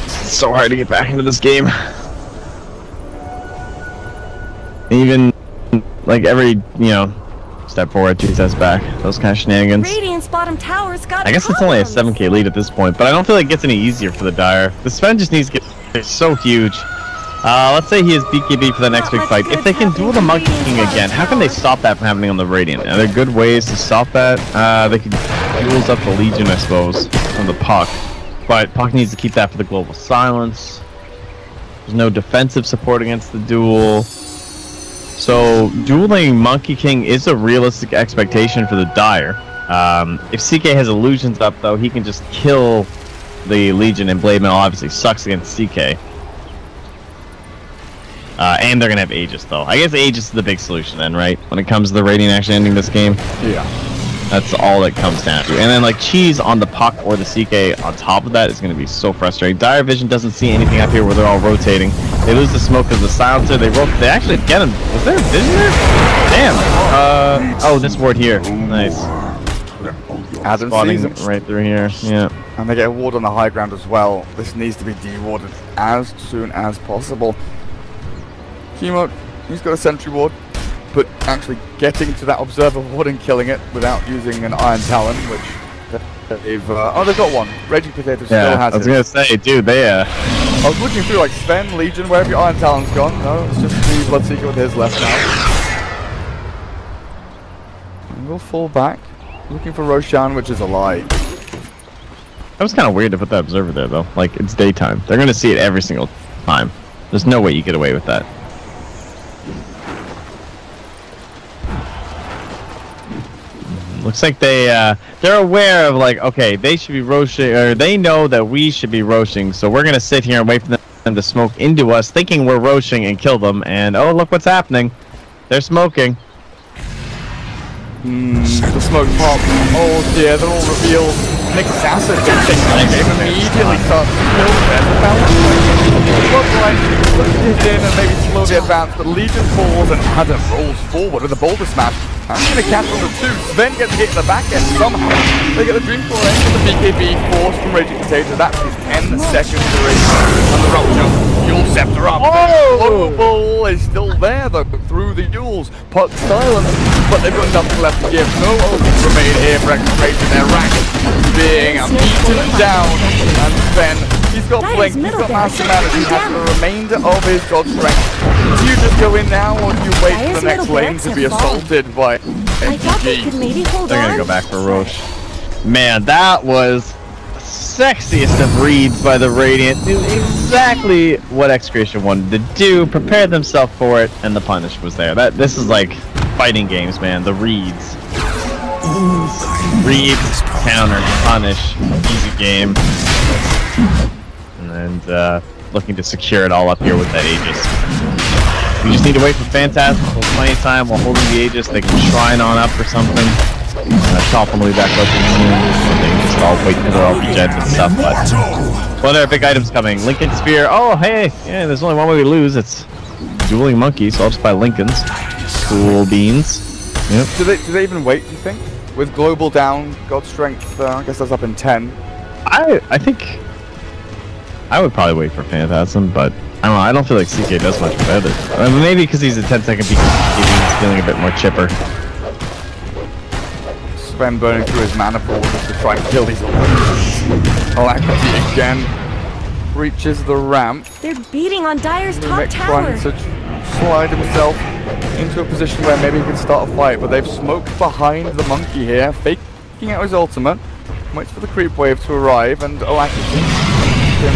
It's so hard to get back into this game. Even like every, step forward, 2 steps back. Those kind of shenanigans. Radiant's bottom tower's got I guess it's only a 7k lead at this point, but I don't feel like it gets any easier for the Dire. The Sven just needs to get so huge. Let's say he has BKB for the next big fight. If they can duel the Monkey King again, how can they stop that from happening on the Radiant? Are there good ways to stop that? They could duels up the Legion, I suppose, from the Puck. But Puck needs to keep that for the Global Silence. There's no defensive support against the duel. So, dueling Monkey King is a realistic expectation for the Dire. If CK has illusions up, though, he can just kill the Legion, and Blade Mail obviously sucks against CK. And they're going to have Aegis, though. I guess Aegis is the big solution then, right? When it comes to the Radiant actually ending this game. Yeah. That's all it comes down to. And then, like, Cheese on the Puck or the CK on top of that is going to be so frustrating. Dire Vision doesn't see anything up here where they're all rotating. They lose the smoke as the silencer. They actually get him. Was there a vision there? Damn. Oh, this ward here. Nice. Adam spawning sees him. right through here. Yeah. And they get a ward on the high ground as well. This needs to be dewarded as soon as possible. Chemo, he's got a sentry ward, but actually getting to that observer ward and killing it without using an Iron Talon, which they've... oh, they've got one. Raging Potato still has it. I was going to say, dude, they... I was looking through, like, Sven, Legion, where have your Iron Talon's gone? No, it's just the Bloodseeker with his left now. And we'll fall back. Looking for Roshan, which is a lie. That was kind of weird to put that observer there, though. Like, it's daytime. They're going to see it every single time. There's no way you get away with that. Looks like they're aware of, like, okay, they should be roaching, or they know that we should be roaching, so we're going to sit here and wait for them to smoke into us, thinking we're roaching and kill them, and oh, look what's happening. They're smoking. The smoke pop. Oh dear, they're all revealed. Nick Sasser gets taken on the game and immediately starts to kill them. Looks like he's in and maybe slow the advance, but Legion falls and Adam rolls forward with a boulder smash. I'm going to catch on the two. Sven gets hit in the back end somehow. They get the Dreamcore into the BKB, forced from Raging Potato. That is 10 seconds duration. And the Rockshot, Fuel Scepter up. Oh! Global is still there though, through the duels. Puck silence, but they've got nothing left to give. No opens remain here for Execration. Their rank being beaten down. And Sven, he's got Blink, he's got Master Manage, he has the remainder of his God Strength. Do you just go in now, or do you wait for the next lane to be assaulted by Bldg? They're gonna go back for Roche. Man, that was the sexiest of reads by the Radiant. Knew exactly what Execration wanted to do, prepared themselves for it, and the punish was there. This is like fighting games, man. The reads. Read, counter, punish, easy game. And looking to secure it all up here with that Aegis. We just need to wait for Phantasm. There's plenty of time while holding the Aegis. They can shrine on up or something. Topham will be back looking soon. They can just all wait for their all gens and stuff. But what other big items coming? Lincoln Spear. Oh, hey. Yeah, there's only one way we lose. It's Dueling Monkey, so I'll just buy Lincolns. Cool beans. Yep. Do they even wait, do you think? With Global down, God Strength, I guess that's up in 10. I think I would probably wait for Phantasm, but I don't know, I don't feel like CK does much better. Maybe because he's a 10-second peak, he's feeling a bit more chipper. Sven burning through his mana pool just to try and kill these Alacrity again. Reaches the ramp. They're beating on Dire's top tower. Trying to slide himself into a position where maybe he can start a fight, but they've smoked behind the monkey here, faking out his ultimate. Waits for the creep wave to arrive, and Alacrity can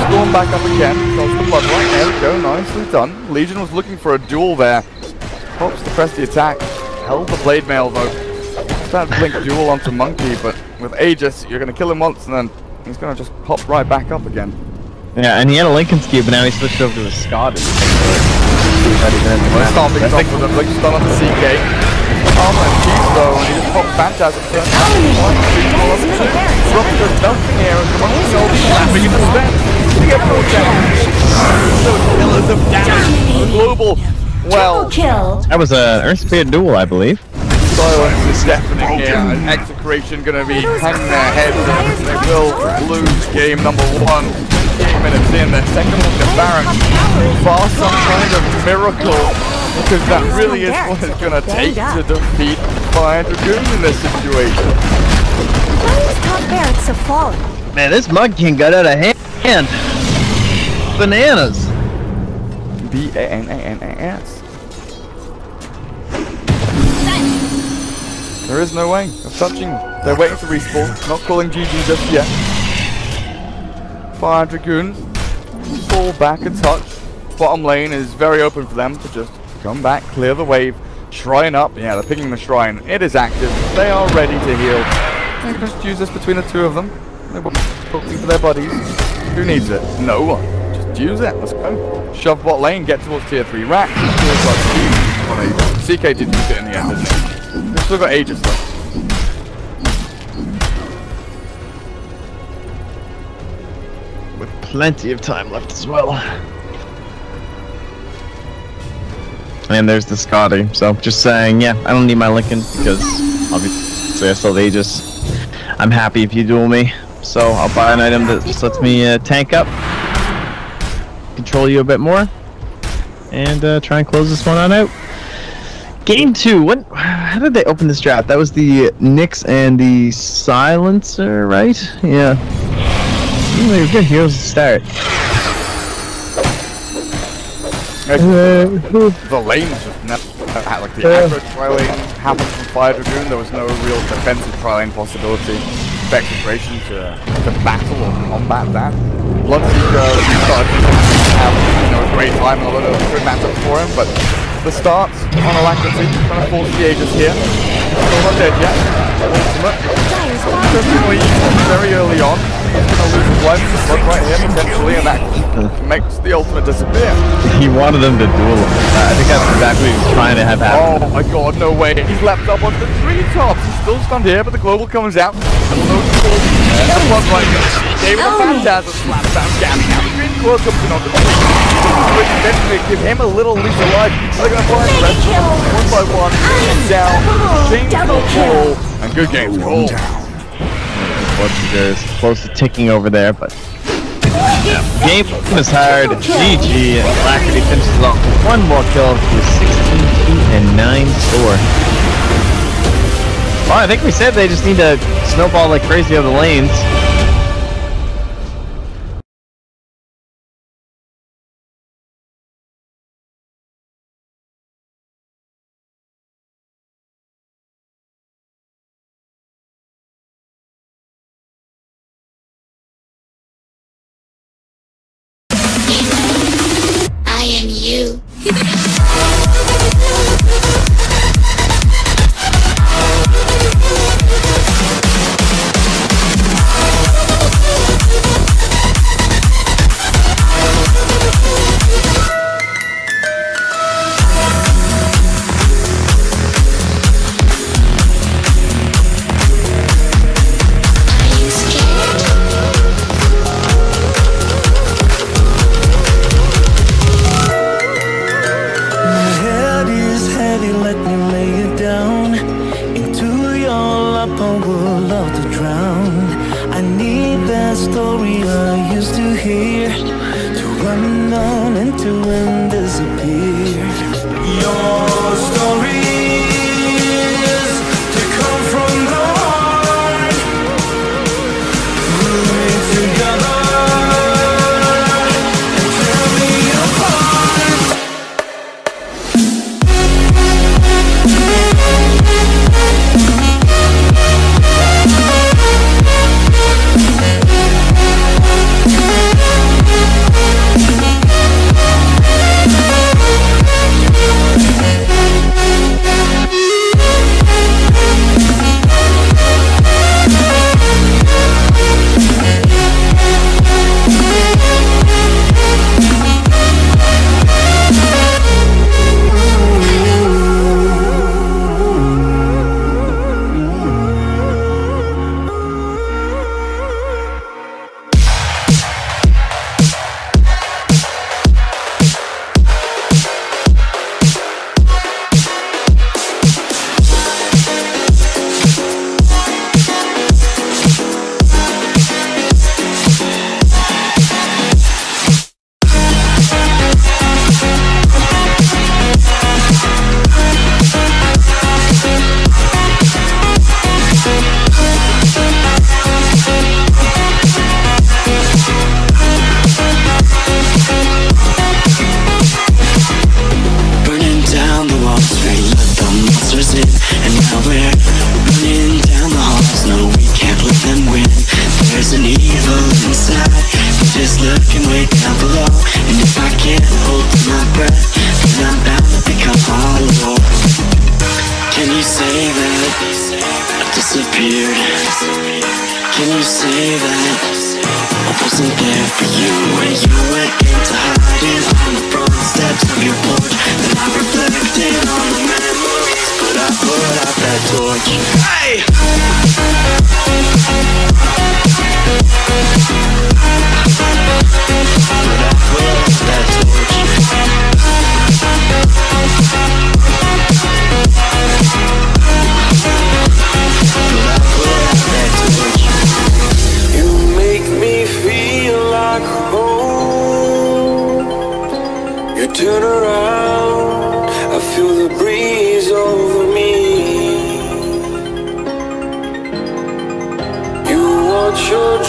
storm back up again. Dodge the Bloodlight. There we go, nicely done. Legion was looking for a duel there. Hopes to press the attack. Held the Blade Mail though. That Blink duel onto Monkey, but with Aegis, you're going to kill him once and then he's going to just pop right back up again. Yeah, and he had a Lincoln Cube, but now he switched over to the Scottish. Start picking up with a Blink stun on the CK. Armor and Cheese though, and he just pops Phantasm. Rupture melting here, and the Monkey will be laughing in the Sven. To get full damage. Those pillars of damage. Global. Well, That was an Earthspear duel, I believe. Silence is deafening here, and Execration going to be hanging their heads. They will lose game number 1. 28 minutes in, their second one to Baron. Bar some kind of miracle, because that really is what it's going to take to defeat Fire Dragoon in this situation. Top barracks have fallen. Man, this Monkey got out of hand. Bananas. B-A-N-A-N-A-S. There is no way of touching. They're waiting to respawn, not calling GG just yet. Fire Dragoon, fall back and touch. Bottom lane is very open for them to just come back, clear the wave, shrine up. Yeah, they're picking the shrine. It is active. They are ready to heal. They can just use this between the two of them. They're looking for their buddies. Who needs it? No one. Just use it. Let's go. Shove bot lane, get towards tier 3 racks. CK did use it in the end, didn't he? We've still got Aegis though. With plenty of time left as well. And there's the Scotty. So just saying, yeah, I don't need my Lincoln because obviously I still have Aegis. I'm happy if you duel me. So I'll buy an item that just lets me tank up, control you a bit more, and try and close this one on out. Game 2. How did they open this draft? That was the Nyx and the Silencer, right? Yeah. They were good heroes to start. The lanes just never had, like the aggro tri-lane happened from Fire Dragoon. There was no real defensive tri-lane possibility. Execration to battle or combat that. Bldg started to have a great time and a lot of good matchups for him, but the start on Alacrity trying to force the Aegis here. Still not dead yet. Ultimate. Interestingly, very early on, he's going to lose his life to Blood right here potentially, and that makes the ultimate disappear. He wanted them to duel him. I think that's exactly what he was trying to have happen. Oh my god, no way. He's leapt up onto the treetops. He's still stunned here, but the global comes out. And Blood right here. David the Phantasm slaps down Gabby. Now the green core comes in on the tree. Which eventually give him a little leash of life. They're going to find the rest of them one by one. Down. Change the ball. And good game's called. Bldg is close to ticking over there, but yeah. Game is hard. GG. Alacrity finishes off with one more kill to a 16-9 score. Well, I think we said they just need to snowball like crazy over the lanes. I am you.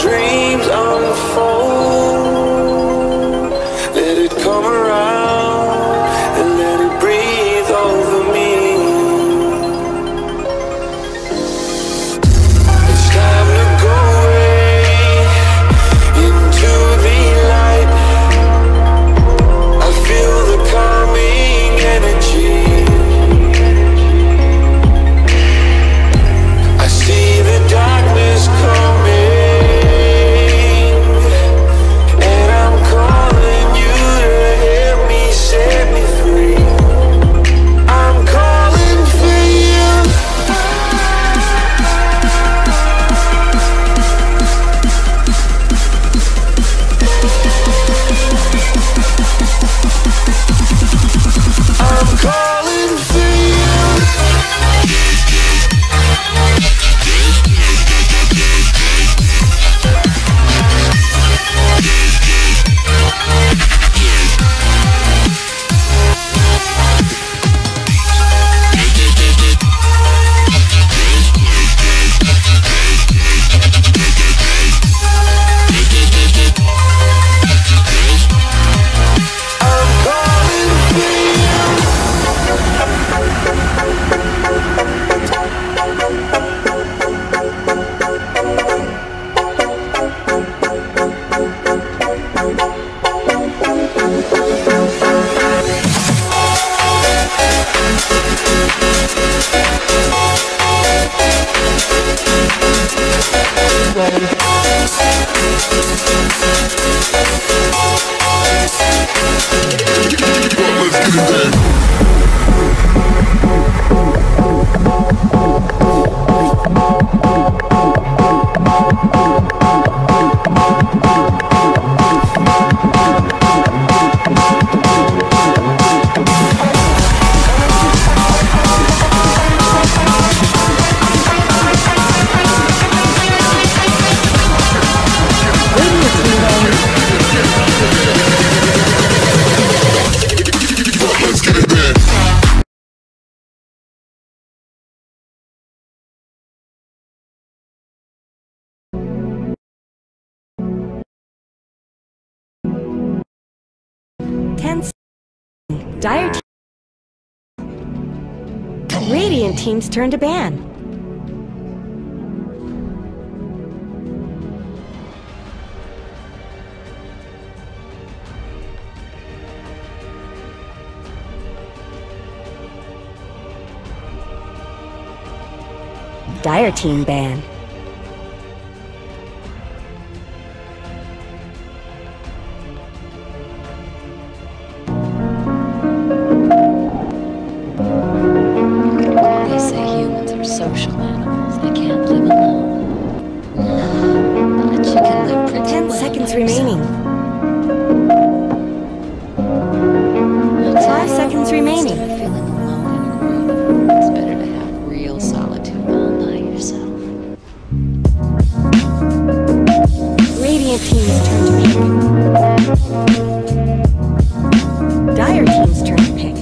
dreams unfold. Let it come around and let it breathe over me. It's time to go away into the light. I feel the calming energy. I see the darkness coming, and I'm calling you to help me set me free. I'm calling for you. I'm calling for you. Dire Radiant team's turn to ban. Dire team ban. Social animals. I can't live alone. But you can live pretty 10 well seconds by remaining. yourself. 5 seconds remaining. Instead of feeling alone in a room, it's better to have real solitude all by yourself. Radiant team's turn to pick. Dire team's turn to pick.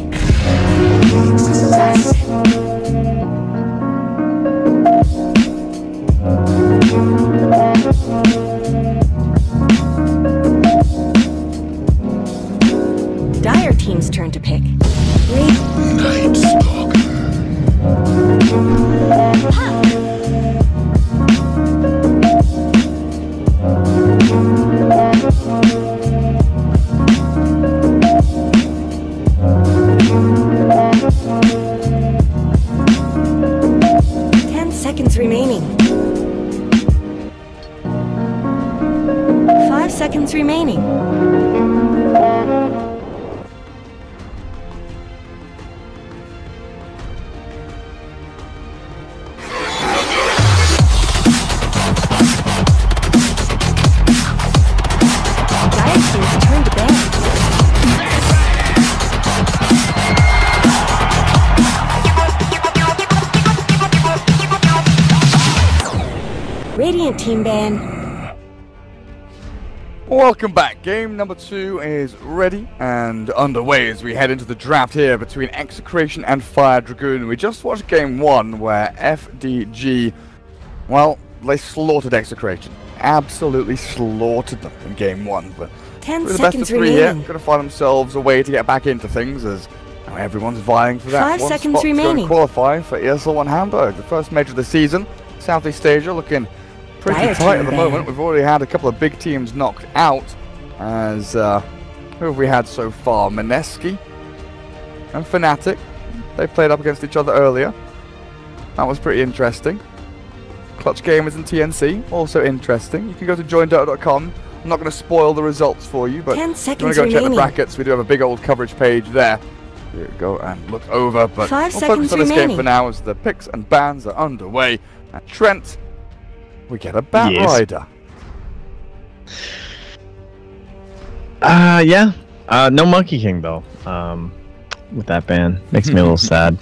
Dire team's turn to pick. Night Stalker. Remaining. 5 seconds remaining. Diocese's turn to ban. Radiant team ban. Welcome back. Game number 2 is ready and underway as we head into the draft here between Execration and Fire Dragoon. We just watched game 1 where FDG, well, they slaughtered Execration. absolutely slaughtered them in game 1. But 10 with the best of seconds 3 here, remaining. going to find themselves a way to get back into things as now everyone's vying for that 5 one seconds spot to go and remaining. qualify for ESL 1 Hamburg, the first major of the season. Southeast Asia looking pretty Dire tight team at the ban. moment. We've already had a couple of big teams knocked out as who have we had so far? Mineski and Fnatic. They played up against each other earlier. That was pretty interesting. Clutch Gamers and TNC, also interesting. You can go to joindota.com. I'm not going to spoil the results for you, but 10 if you want seconds to go and check the remaining. brackets, we do have a big old coverage page there. Here we go and look over, but 5 we'll seconds focus on this game remaining. for now as the picks and bans are underway. At Trent, we get a Bat Yes. Rider. Yeah. No Monkey King though. With that ban, makes me a little sad.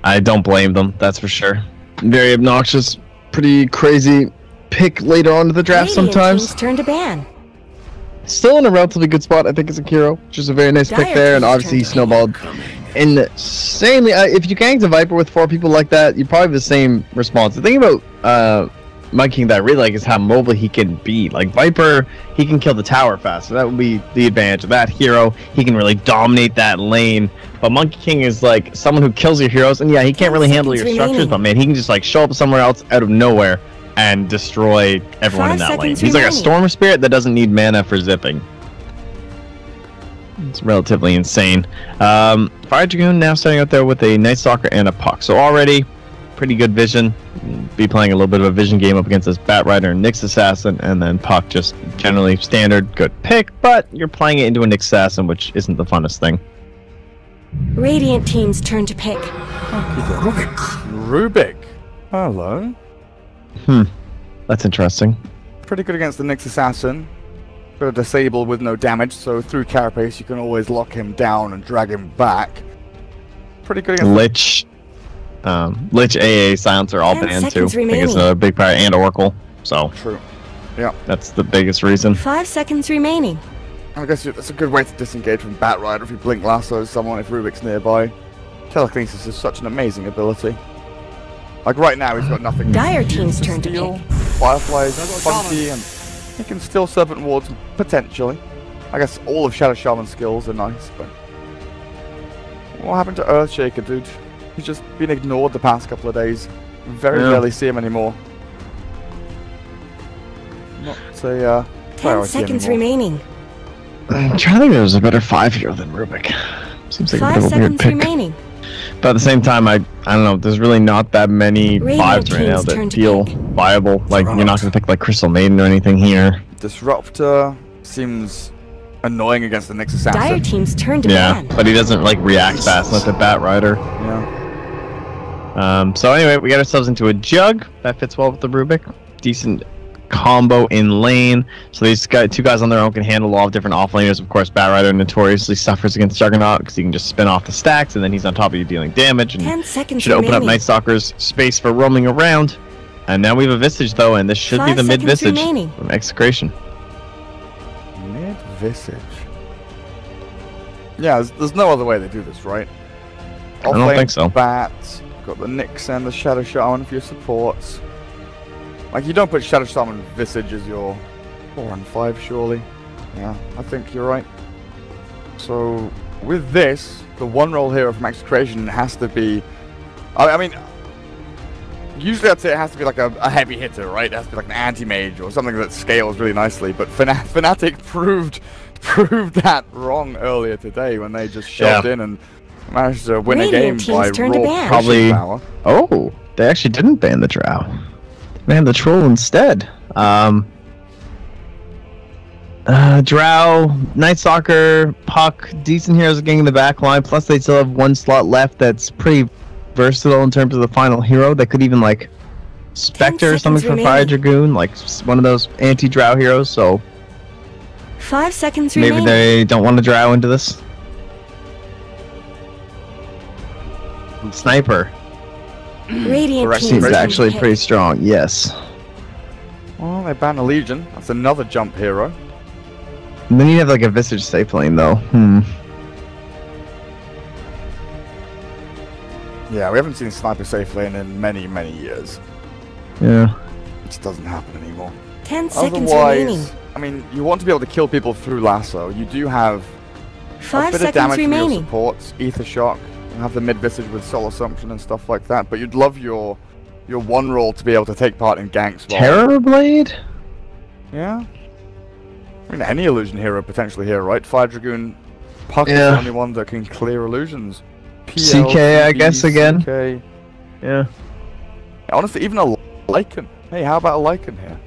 I don't blame them, that's for sure. Very obnoxious, pretty crazy pick later on in the draft Radiant sometimes. team's turn to ban. Still in a relatively good spot, I think, as a hero. Just a very nice pick Dire there, and team's obviously he turn to snowballed insanely. If you ganked a Viper with 4 people like that, you probably have the same response. The thing about Monkey King that I really like is how mobile he can be. Like Viper, he can kill the tower fast, so that would be the advantage of that hero. He can really dominate that lane. But Monkey King is like someone who kills your heroes, and yeah, he can't 10 really handle your seconds structures, remaining. but man, he can just like show up somewhere else out of nowhere and destroy everyone 5 in that lane. seconds He's like a remaining. Storm Spirit that doesn't need mana for zipping. It's relatively insane. Fire Dragoon now starting out there with a Night Stalker and a Puck. So already pretty good vision. Be playing a little bit of a vision game up against this Bat Rider and Nyx Assassin, and then Puck just generally standard good pick, but you're playing it into a Nyx Assassin, which isn't the funnest thing. Radiant team's turn to pick. Rubik. Hello. That's interesting. Pretty good against the Nyx Assassin. Got a disable with no damage, so through Carapace you can always lock him down and drag him back. Pretty good against Lich, Lich, AA, Silencer, all 10 banned too. seconds I think it's remaining. another big part, and Oracle. So True. Yeah. that's the biggest reason. 5 seconds remaining. I guess that's a good way to disengage from Bat Rider if you blink lasso someone if Rubik's nearby. Telekinesis is such an amazing ability. Like right now he's got nothing. Dire to team's use turn to steal. pick. Firefly's funky and he can steal Serpent Wards potentially. I guess all of Shadow Shaman's skills are nice, but what happened to Earthshaker, dude? He's just been ignored the past couple of days. Very rarely see him anymore. Not a 10 priority seconds anymore. remaining. I'm trying to think there was a better 5 hero than Rubik. Seems like a 5 bit of a weird seconds pick. remaining. But at the same time, I don't know. There's really not that many Radiant 5s right now team's turn that to feel pick. viable. Like you're not going to pick like Crystal Maiden or anything here. Disruptor seems annoying against the Nyx Dire Assassin. team's turn to Yeah, ban. but he doesn't like react fast like the Bat Rider. Yeah. So anyway, we got ourselves into a Jug that fits well with the Rubik. Decent combo in lane. So these guys, 2 guys on their own can handle a lot of different offlaners. Of course, Bat Rider notoriously suffers against Juggernaut because he can just spin off the stacks and then he's on top of you dealing damage. And 10 seconds should open up remaining. Night Stalker's space for roaming around. And now we have a Visage though, and this should be 5 the mid seconds Visage remaining. from Execration. Mid Visage. Yeah, there's no other way they do this, right? I don't think so. Bats, got the Nyx and the Shadow Shaman for your supports. Like, you don't put Shadow Shaman Visage as your 4 and 5, surely. Yeah, I think you're right. So, with this, the one role hero from Execration has to be... I mean, usually I'd say it has to be like a heavy hitter, right? It has to be like an anti-mage or something that scales really nicely, but Fnatic proved that wrong earlier today when they just shoved in and managed to win Radiant a game by team's turn to raw ban. Probably- pushing power. Oh, they actually didn't ban the Drow. They banned the Troll instead. Drow, Night Stalker, Puck, decent heroes getting in the back line. Plus, they still have 1 slot left that's pretty versatile in terms of the final hero. That could even like Spectre or something seconds for Fire remaining. Dragoon, like one of those anti-Drow heroes. So 5 seconds maybe remaining. they don't want to Drow into this. Sniper Radiant team's seems turn to actually pick. pretty strong. Yes. Well, they banned a Legion. That's another jump hero. And then you have like a Visage safe lane though. Yeah, we haven't seen Sniper safe lane in many, many years. Yeah. It just doesn't happen anymore. 10 seconds remaining. Otherwise, I mean, you want to be able to kill people through lasso. You do have 5 a bit of seconds damage from your remaining. supports, Ether Shock, and have the mid visage with Soul Assumption and stuff like that. But you'd love your one roll to be able to take part in ganks. Terror Blade? Yeah. I mean, any illusion hero potentially here, right? Fire Dragoon, Puck is Yeah. the only one that can clear illusions. CK, I guess, again. CK. Yeah. Honestly, even a Lycan. Hey, how about a Lycan here?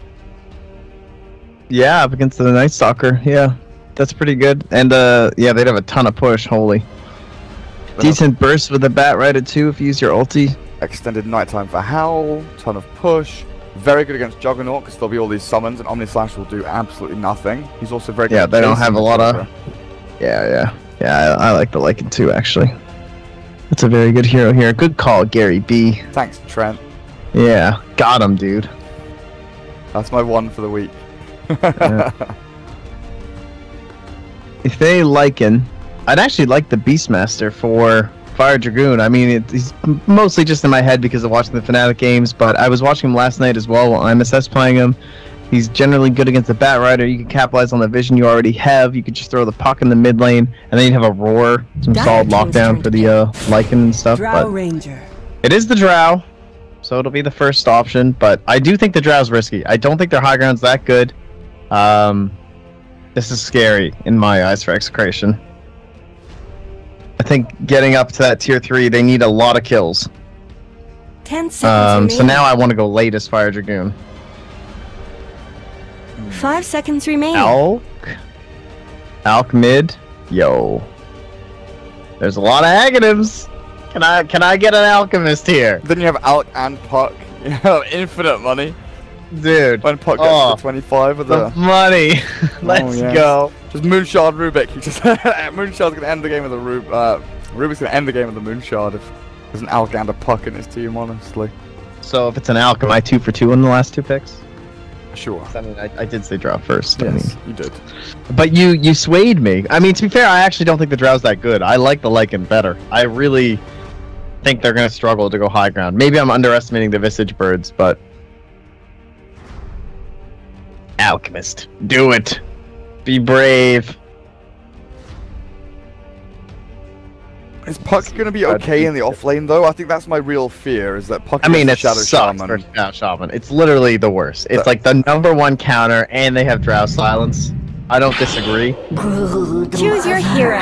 Yeah, up against the Night Stalker. Yeah, that's pretty good. And yeah, they'd have a ton of push. Holy. Decent burst with the bat right at 2 if you use your ulti. Extended nighttime for Howl, ton of push. Very good against Juggernaut because there'll be all these summons and Omnislash will do absolutely nothing. He's also very good. Yeah, at they don't chasing have a the lot of. Cobra. Yeah. I like the Lycan too, actually. That's a very good hero here. Good call, Gary B. Thanks, Trent. Yeah, got him, dude. That's my one for the week. Yeah. If they Lycan, I'd actually like the Beastmaster for Fire Dragoon. I mean, he's mostly just in my head because of watching the Fnatic games, but I was watching him last night as well while MSS playing him. He's generally good against the Bat Rider. You can capitalize on the vision you already have. You could just throw the puck in the mid lane, and then you'd have a Roar, some solid lockdown for the Lycan and stuff. Drow But Ranger. it is the Drow, so it'll be the first option, but I do think the Drow's risky. I don't think their high ground's that good. This is scary in my eyes for Execration. I think getting up to that tier 3, they need a lot of kills. 10 seconds So remaining. now I want to go late as Fire Dragoon. 5 seconds remaining. Alk mid. Yo. There's a lot of negatives. Can I get an alchemist here? Then you have Alk and Puck. You have infinite money. Dude. When Puck gets to 25 with the the... money. Let's yes. go. Just Moonshard Rubik. You just Moonshard's gonna end the game with the Rubik's gonna end the game with the Moonshard if there's an Alk and a Puck in his team, honestly. So if it's an Alk, am I 2 for 2 in the last 2 picks? Sure. I mean, I did say draw first. Yes, I mean. you did. But you swayed me. I mean, to be fair, I actually don't think the Drow's that good. I like the Lycan better. I really think they're going to struggle to go high ground. Maybe I'm underestimating the Visage Birds, but... Alchemist. Do it. Be brave. Is Puck gonna be okay in the off lane though? I think that's my real fear. Is that Puck? I mean, is it Shadow sucks Shaman. for Shadow Shaman. It's literally the worst. It's like the #1 counter, and they have Drow Silence. I don't disagree. Choose your hero.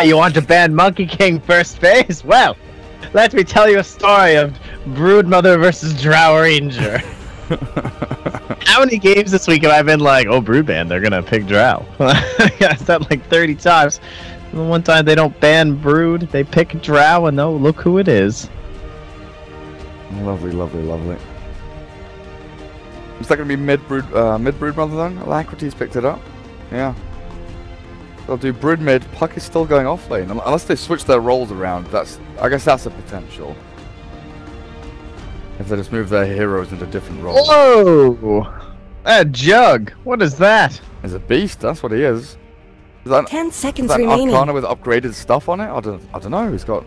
You want to ban Monkey King first phase? Well, let me tell you a story of Broodmother versus Drow Ranger. How many games this week have I been like, oh, Broodban, they're gonna pick Drow? I said like 30 times. And the one time they don't ban Brood, they pick Drow, and oh, look who it is. Lovely, lovely, lovely. Is that gonna be mid brood brother then? Alacrity's picked it up. Yeah. They'll do brood mid. Puck is still going off lane unless they switch their roles around. I guess that's a potential. If they just move their heroes into different roles. Whoa! That Jug! What is that? He's a beast. That's what he is. Is that 10 seconds an remaining. Arcana with upgraded stuff on it? I don't know. He's got.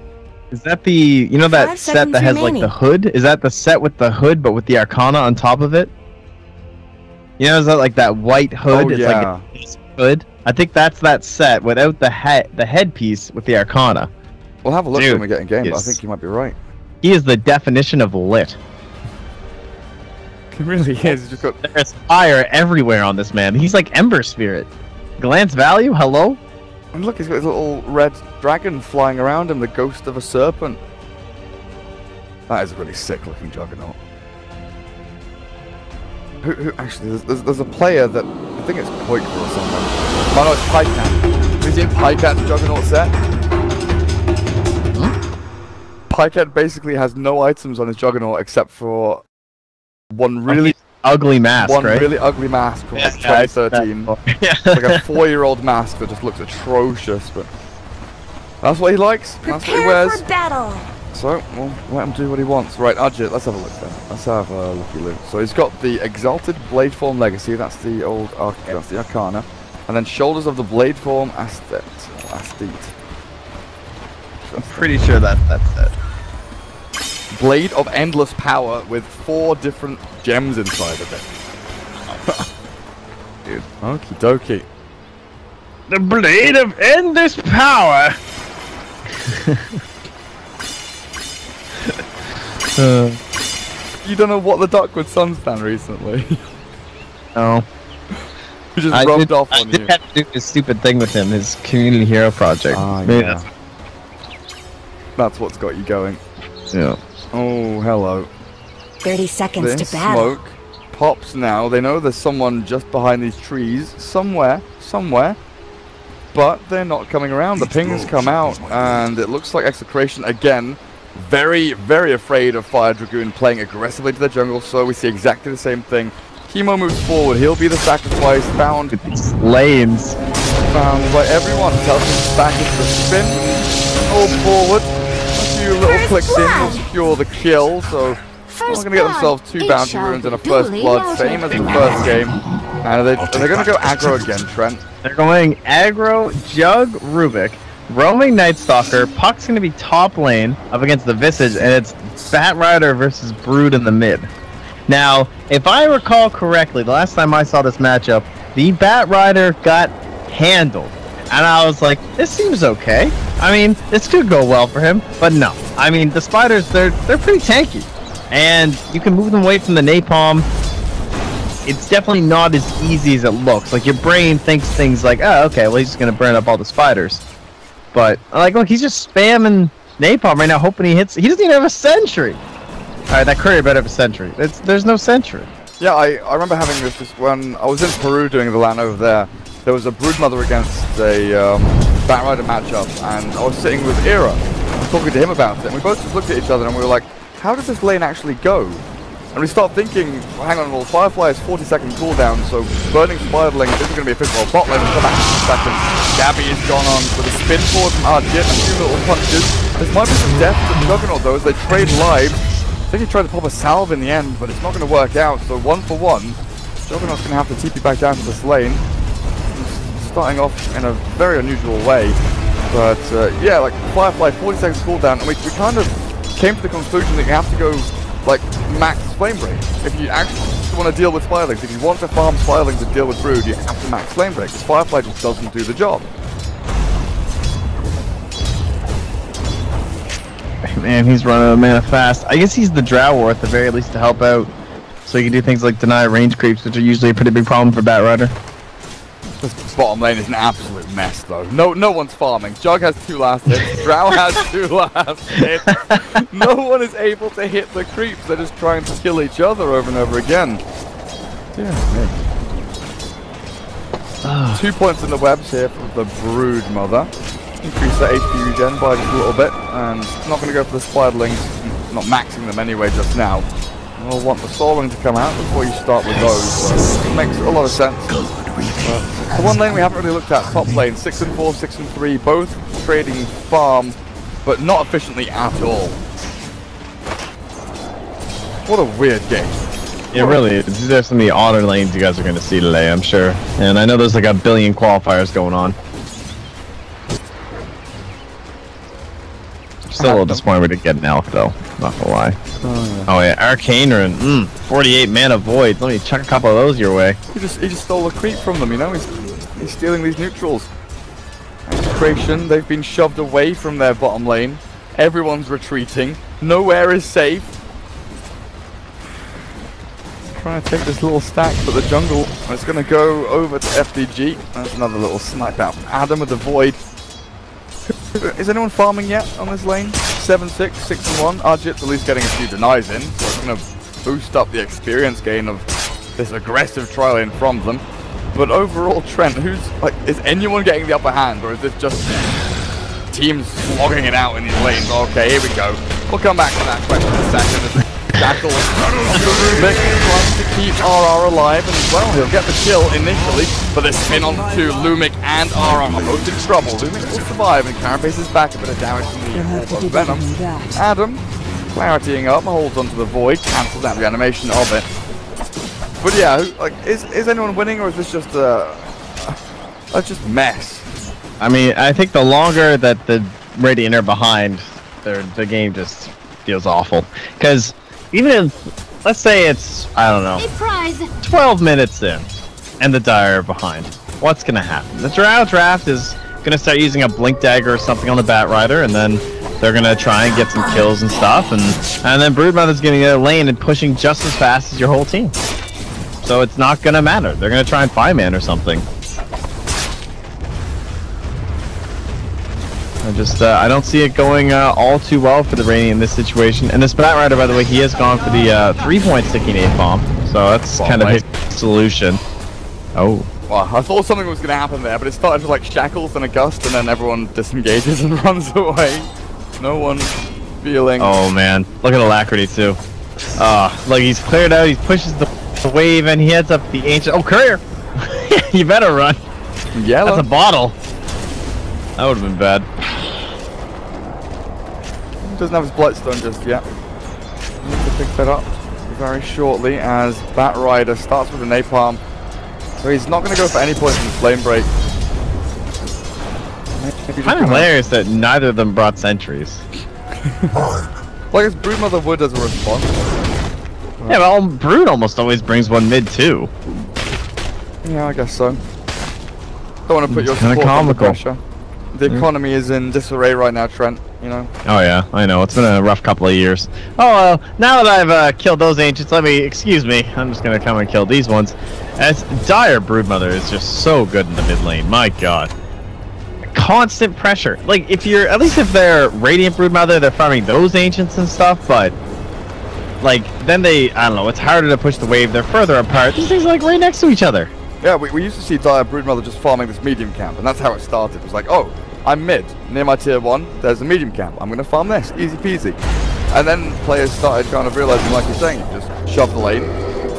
Is that the, you know, that 5 set seconds that has remaining. like the hood? Is that the set with the hood but with the Arcana on top of it? You know, is that like that white hood? Oh, It's yeah. like a hood. I think that's that set without the headpiece with the Arcana. We'll have a look Dude, when we get in game, but I yes. think you might be right. He is the definition of lit. He really is. He's just got. There's fire everywhere on this man. He's like Ember Spirit. Glance value? Hello? And look, he's got his little red dragon flying around him, the ghost of a serpent. That is a really sick looking Juggernaut. Who actually, there's a player that, I think it's Poikler or something. Oh no, it's Pycat. Have you seen Pycat's Juggernaut set? Pycat basically has no items on his Juggernaut except for one really ugly mask, right? really ugly mask from like Yeah, 2013. yeah. It's like a 4-year-old mask that just looks atrocious, but that's what he likes. That's what he Prepare wears. for battle. So, we'll let him do what he wants. Right, Ajit, let's have a look then. Let's have a looky look. So he's got the Exalted Bladeform Legacy, that's the old that's the Arcana. And then Shoulders of the Bladeform Asthete. I'm pretty sure that's it. blade of endless power with 4 different gems inside of it. Dude, okie dokie. The blade of endless power! You don't know what the Duckwood Sun's done recently. No. He just rubbed off on you. I did have to do this stupid thing with him, his community hero project. Maybe Yeah. That's what's got you going. Yeah. Oh, hello. 30 seconds This to battle. smoke pops now. They know there's someone just behind these trees, somewhere, but they're not coming around. The pings come out, and it looks like Execration again, very, very afraid of Fire Dragoon playing aggressively to the jungle, so we see exactly the same thing. Chemo moves forward, he'll be the sacrifice, found Lanes. by everyone. Tells him to back into the spin, hold forward, a few little clicks in will secure the kill, so they're not going to get themselves 2 bounty runes and a first blood, same as the first game. And they're going to go aggro again, Trent. They're going aggro, Jug, Rubik, roaming Night Stalker. Puck's going to be top lane up against the Visage, and it's Bat Rider versus Brood in the mid. Now, if I recall correctly, the last time I saw this matchup, the Bat Rider got handled. And I was like, this seems okay. I mean, this could go well for him, but no. I mean, the Spiders, they're pretty tanky. And you can move them away from the napalm. It's definitely not as easy as it looks. Like, your brain thinks things like, oh, okay, well, he's just going to burn up all the spiders. But, like, look, he's just spamming napalm right now, hoping he hits. He doesn't even have a sentry. Alright, that courier better have a sentry. There's no sentry. Yeah, I remember having this just when I was in Peru doing the LAN over there. There was a Broodmother against a Bat Rider matchup, and I was sitting with Ira, talking to him about it, and we both just looked at each other and we were like, how does this lane actually go? And we start thinking, well, hang on, well, Firefly has 40-second cooldown, so burning Spiderling isn't going to be efficient. Well, bot lane will come back in a second. Gabby has gone on with a spin forward from Arjit, a few little punches. This might be some death to Juggernaut though, as they trade lives. I think he tried to pop a salve in the end, but it's not going to work out, so 1 for 1. Juggernaut's going to have to TP back down to this lane. He's starting off in a very unusual way. But yeah, like Firefly, 40 seconds cooldown, and we kind of came to the conclusion that you have to go like max Flame Break. If you actually want to deal with Spirelings, if you want to farm Spirelings and deal with Brood, you have to max Flame Break, because Firefly just doesn't do the job. Man, he's running out of mana fast. I guess he's the Drow War at the very least to help out. So you can do things like deny range creeps, which are usually a pretty big problem for Bat Rider. This bottom lane is an absolute mess though. No one's farming. Jug has 2 last hits, Drow has 2 last hits. No one is able to hit the creeps, they're just trying to kill each other over and over again. Yeah, 2 points in the webs here for the Brood Mother. Increase that HP regen by just a little bit, and not going to go for the Spiderlings, not maxing them anyway just now. We'll want the Soaring to come out before you start with those, so it makes a lot of sense. The one lane we haven't really looked at, top lane, 6 and 4, 6 and 3, both trading farm, but not efficiently at all. What a weird game. It really is. These are some of the odder lanes you guys are going to see today, I'm sure. And I know there's like a billion qualifiers going on. Still a little disappointed we didn't get an elf though, not gonna lie. Oh yeah, Arcane Rune, 48 mana voids. Let me chuck a couple of those your way. He just stole a creep from them, you know, he's stealing these neutrals. Execration, they've been shoved away from their bottom lane. Everyone's retreating. Nowhere is safe. Trying to take this little stack, but the jungle is gonna go over to FDG. That's another little snipe out from Adam with the void. Is anyone farming yet on this lane? 7-6, 6-1. Arjit's at least getting a few denies in, so it's going to boost up the experience gain of this aggressive trial in from them. But overall, Trent, is anyone getting the upper hand, or is this just teams slogging it out in these lanes? Okay, here we go. We'll come back to that question in a second. Dackle Rubik trying to keep RR alive, and well, he'll get the kill initially, but the spin on to Lumic and RR are both in trouble. Lumic will survive, and Carapace is back, a bit of damage from the Venom. Adam, claritying up, holds onto the void, cancels out the animation of it. But yeah, like, is anyone winning, or is this just that's just mess? I mean, I think the longer that the Radiant are behind, the game just feels awful. Because even if, let's say it's, I don't know, 12 minutes in, and the Dire are behind, what's going to happen? The Draft is going to start using a Blink Dagger or something on the Bat Rider, and then they're going to try and get some kills and stuff, and then Broodmother's getting in their lane and pushing just as fast as your whole team. So it's not going to matter. They're going to try and 5-man or something. I don't see it going all too well for the Rainy in this situation. And this Bat Rider, by the way, he has gone for the 3-point sticky nade bomb. So that's kind of his solution. Oh. Well, I thought something was going to happen there, but it started with like shackles and a gust, and then everyone disengages and runs away. No one feeling... Oh man, look at Alacrity too. Like he's cleared out, he pushes the wave, and he heads up the ancient... Oh, Courier! You better run. Yellow. That's a bottle. That would have been bad. Doesn't have his Bloodstone just yet. Need to pick that up very shortly as Bat Rider starts with a Napalm. So he's not going to go for any points in the Flame Break. Kind of hilarious that neither of them brought sentries. Well, I guess Broodmother would as a response. Yeah, well, Brood almost always brings one mid too. Yeah, I guess so. Don't want to put your kind of support under comical. pressure. The economy is in disarray right now, Trent, you know? Oh yeah, I know. It's been a rough couple of years. Oh well, now that I've killed those ancients, excuse me, I'm just gonna come and kill these ones. As Dire Broodmother is just so good in the mid lane, my god. Constant pressure. Like, if they're Radiant Broodmother, they're farming those ancients and stuff, but... Like, then I don't know, it's harder to push the wave, they're further apart. These things are like right next to each other. Yeah, we used to see Dire Broodmother just farming this medium camp, and that's how it started. It was like, oh, I'm mid. Near my tier 1, there's a medium camp. I'm going to farm this. Easy peasy. And then players started kind of realizing, like you're saying, you just shove the lane,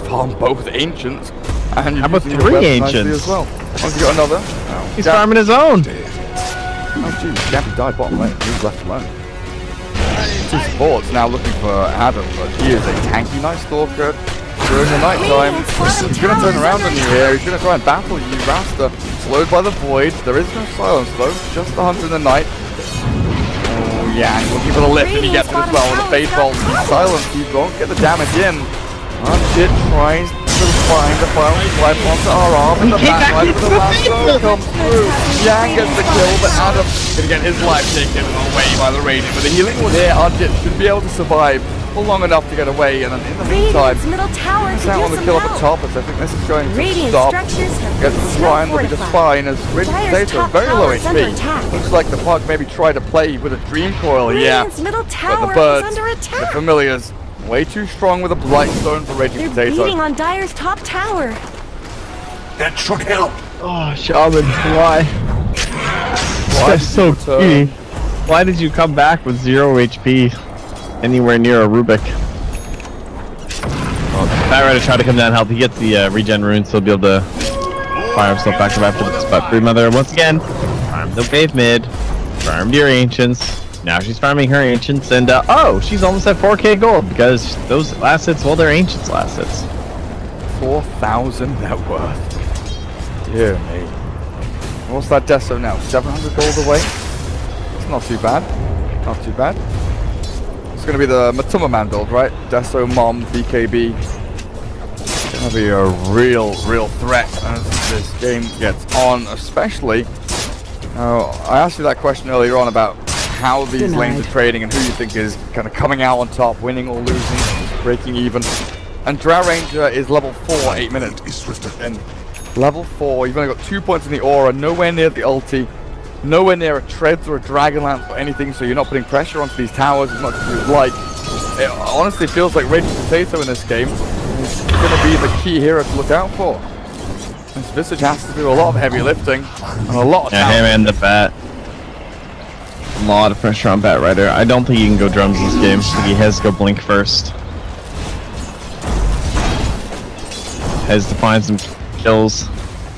farm both ancients, and how about 3 ancients? As well. Once you got another. Oh, he's farming his own. Oh, jeez. Gappy died bottom lane. He was left alone. 2 supports now looking for Adam, but he is a tanky Night Stalker. During the night time, he's going to turn around on you here, he's going to try and battle you, Rasta, slowed by the Void, there is no silence though, just the Hunter in the night. Oh yeah, he's looking for the lift and he gets it as well, with the Fade Bolt, silence, he won't get the damage in. Unchit tries to find the final swipe onto RR, but the backline for the last throw comes through. Yang gets the kill, but Adam going to get his life taken away by the Radiant. With the healing one here, Unchit should be able to survive long enough to get away, and then in the meantime, he's out on the kill up at top, as I think this is going to stop. Gets the Shrine, will be just fine, as Radiant Potato, very low HP. Looks like the Pug maybe tried to play with a Dream Coil, yeah. But the birds, the familiars, way too strong with a Blightstone for Radiant Potato. They're beating on Dire's top tower. That should help. Oh, Shaman, why? That's so greedy. Why did you come back with 0 HP? Anywhere near a Rubik. Well, Bat Rider tried to come down and help. He gets the regen rune, so he'll be able to fire himself back up after this. But Broodmother, once again, farmed the wave mid, farmed your ancients. Now she's farming her ancients, and oh, she's almost at 4k gold because those last hits, well, they're ancients last hits. 4,000 net worth. Dear me. What's that Deso now? 700 gold away? It's not too bad. Not too bad. It's going to be the Matuma Man build, right? Deso, Mom, BKB. It's going to be a real threat as this game gets on, especially. I asked you that question earlier on about how these lanes are trading and who you think is kind of coming out on top, winning or losing, breaking even. And Drow Ranger is level 4, 8 minutes. And level 4, you've only got 2 points in the aura, nowhere near the ulti. Nowhere near a Treads or a Dragonlance or anything, so you're not putting pressure onto these towers as much as you'd like. It honestly feels like Radiant Potato in this game is going to be the key hero to look out for. This Visage has to do a lot of heavy lifting and a lot of him and the Bat. A lot of pressure on Bat Rider. I don't think he can go drums this game. I think he has to go Blink first. Has to find some kills.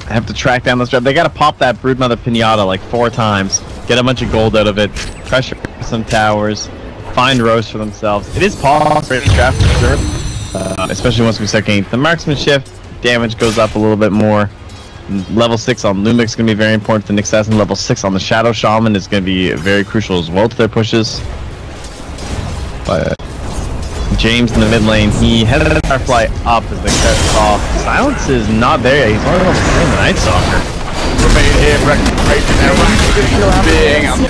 I have to track down this job. They gotta pop that Broodmother Pinata like 4 times. Get a bunch of gold out of it. Pressure some towers. Find rows for themselves. It is possible to draft for sure. Especially once we start getting the marksmanship. Damage goes up a little bit more. Level 6 on Lumix is going to be very important to Nyx, and level 6 on the Shadow Shaman is going to be very crucial as well to their pushes. But James in the mid lane, he headed the Firefly up as the cut off. Silence is not there. He's only almost playing the Night Stalker. Remain here for Execration.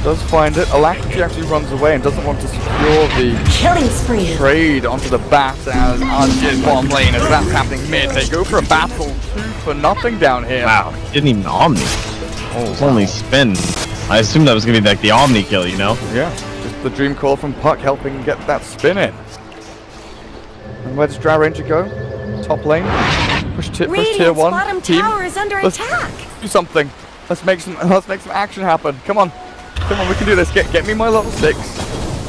Does find it. Alacrity actually runs away and doesn't want to secure the Killing spree. trade onto the bat as RG's bottom lane as that's happening mid. They go for a battle 2 for nothing down here. Wow, he didn't even Omni. Oh, It's only spin. I assumed that was gonna be like the Omni kill, you know? yeah, just the dream call from Puck helping get that spin in. And where does Drow Ranger go? Top lane. Push tier Radiant's 1. bottom Team. tower is under Let's attack. do something. Let's make some action happen. Come on, we can do this. Get me my level 6.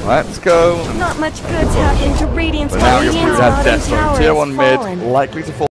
Let's go. Not much good's happening to Radiant's But now you're bottom that's death. tower. Tier has 1 mid, fallen. likely to fall.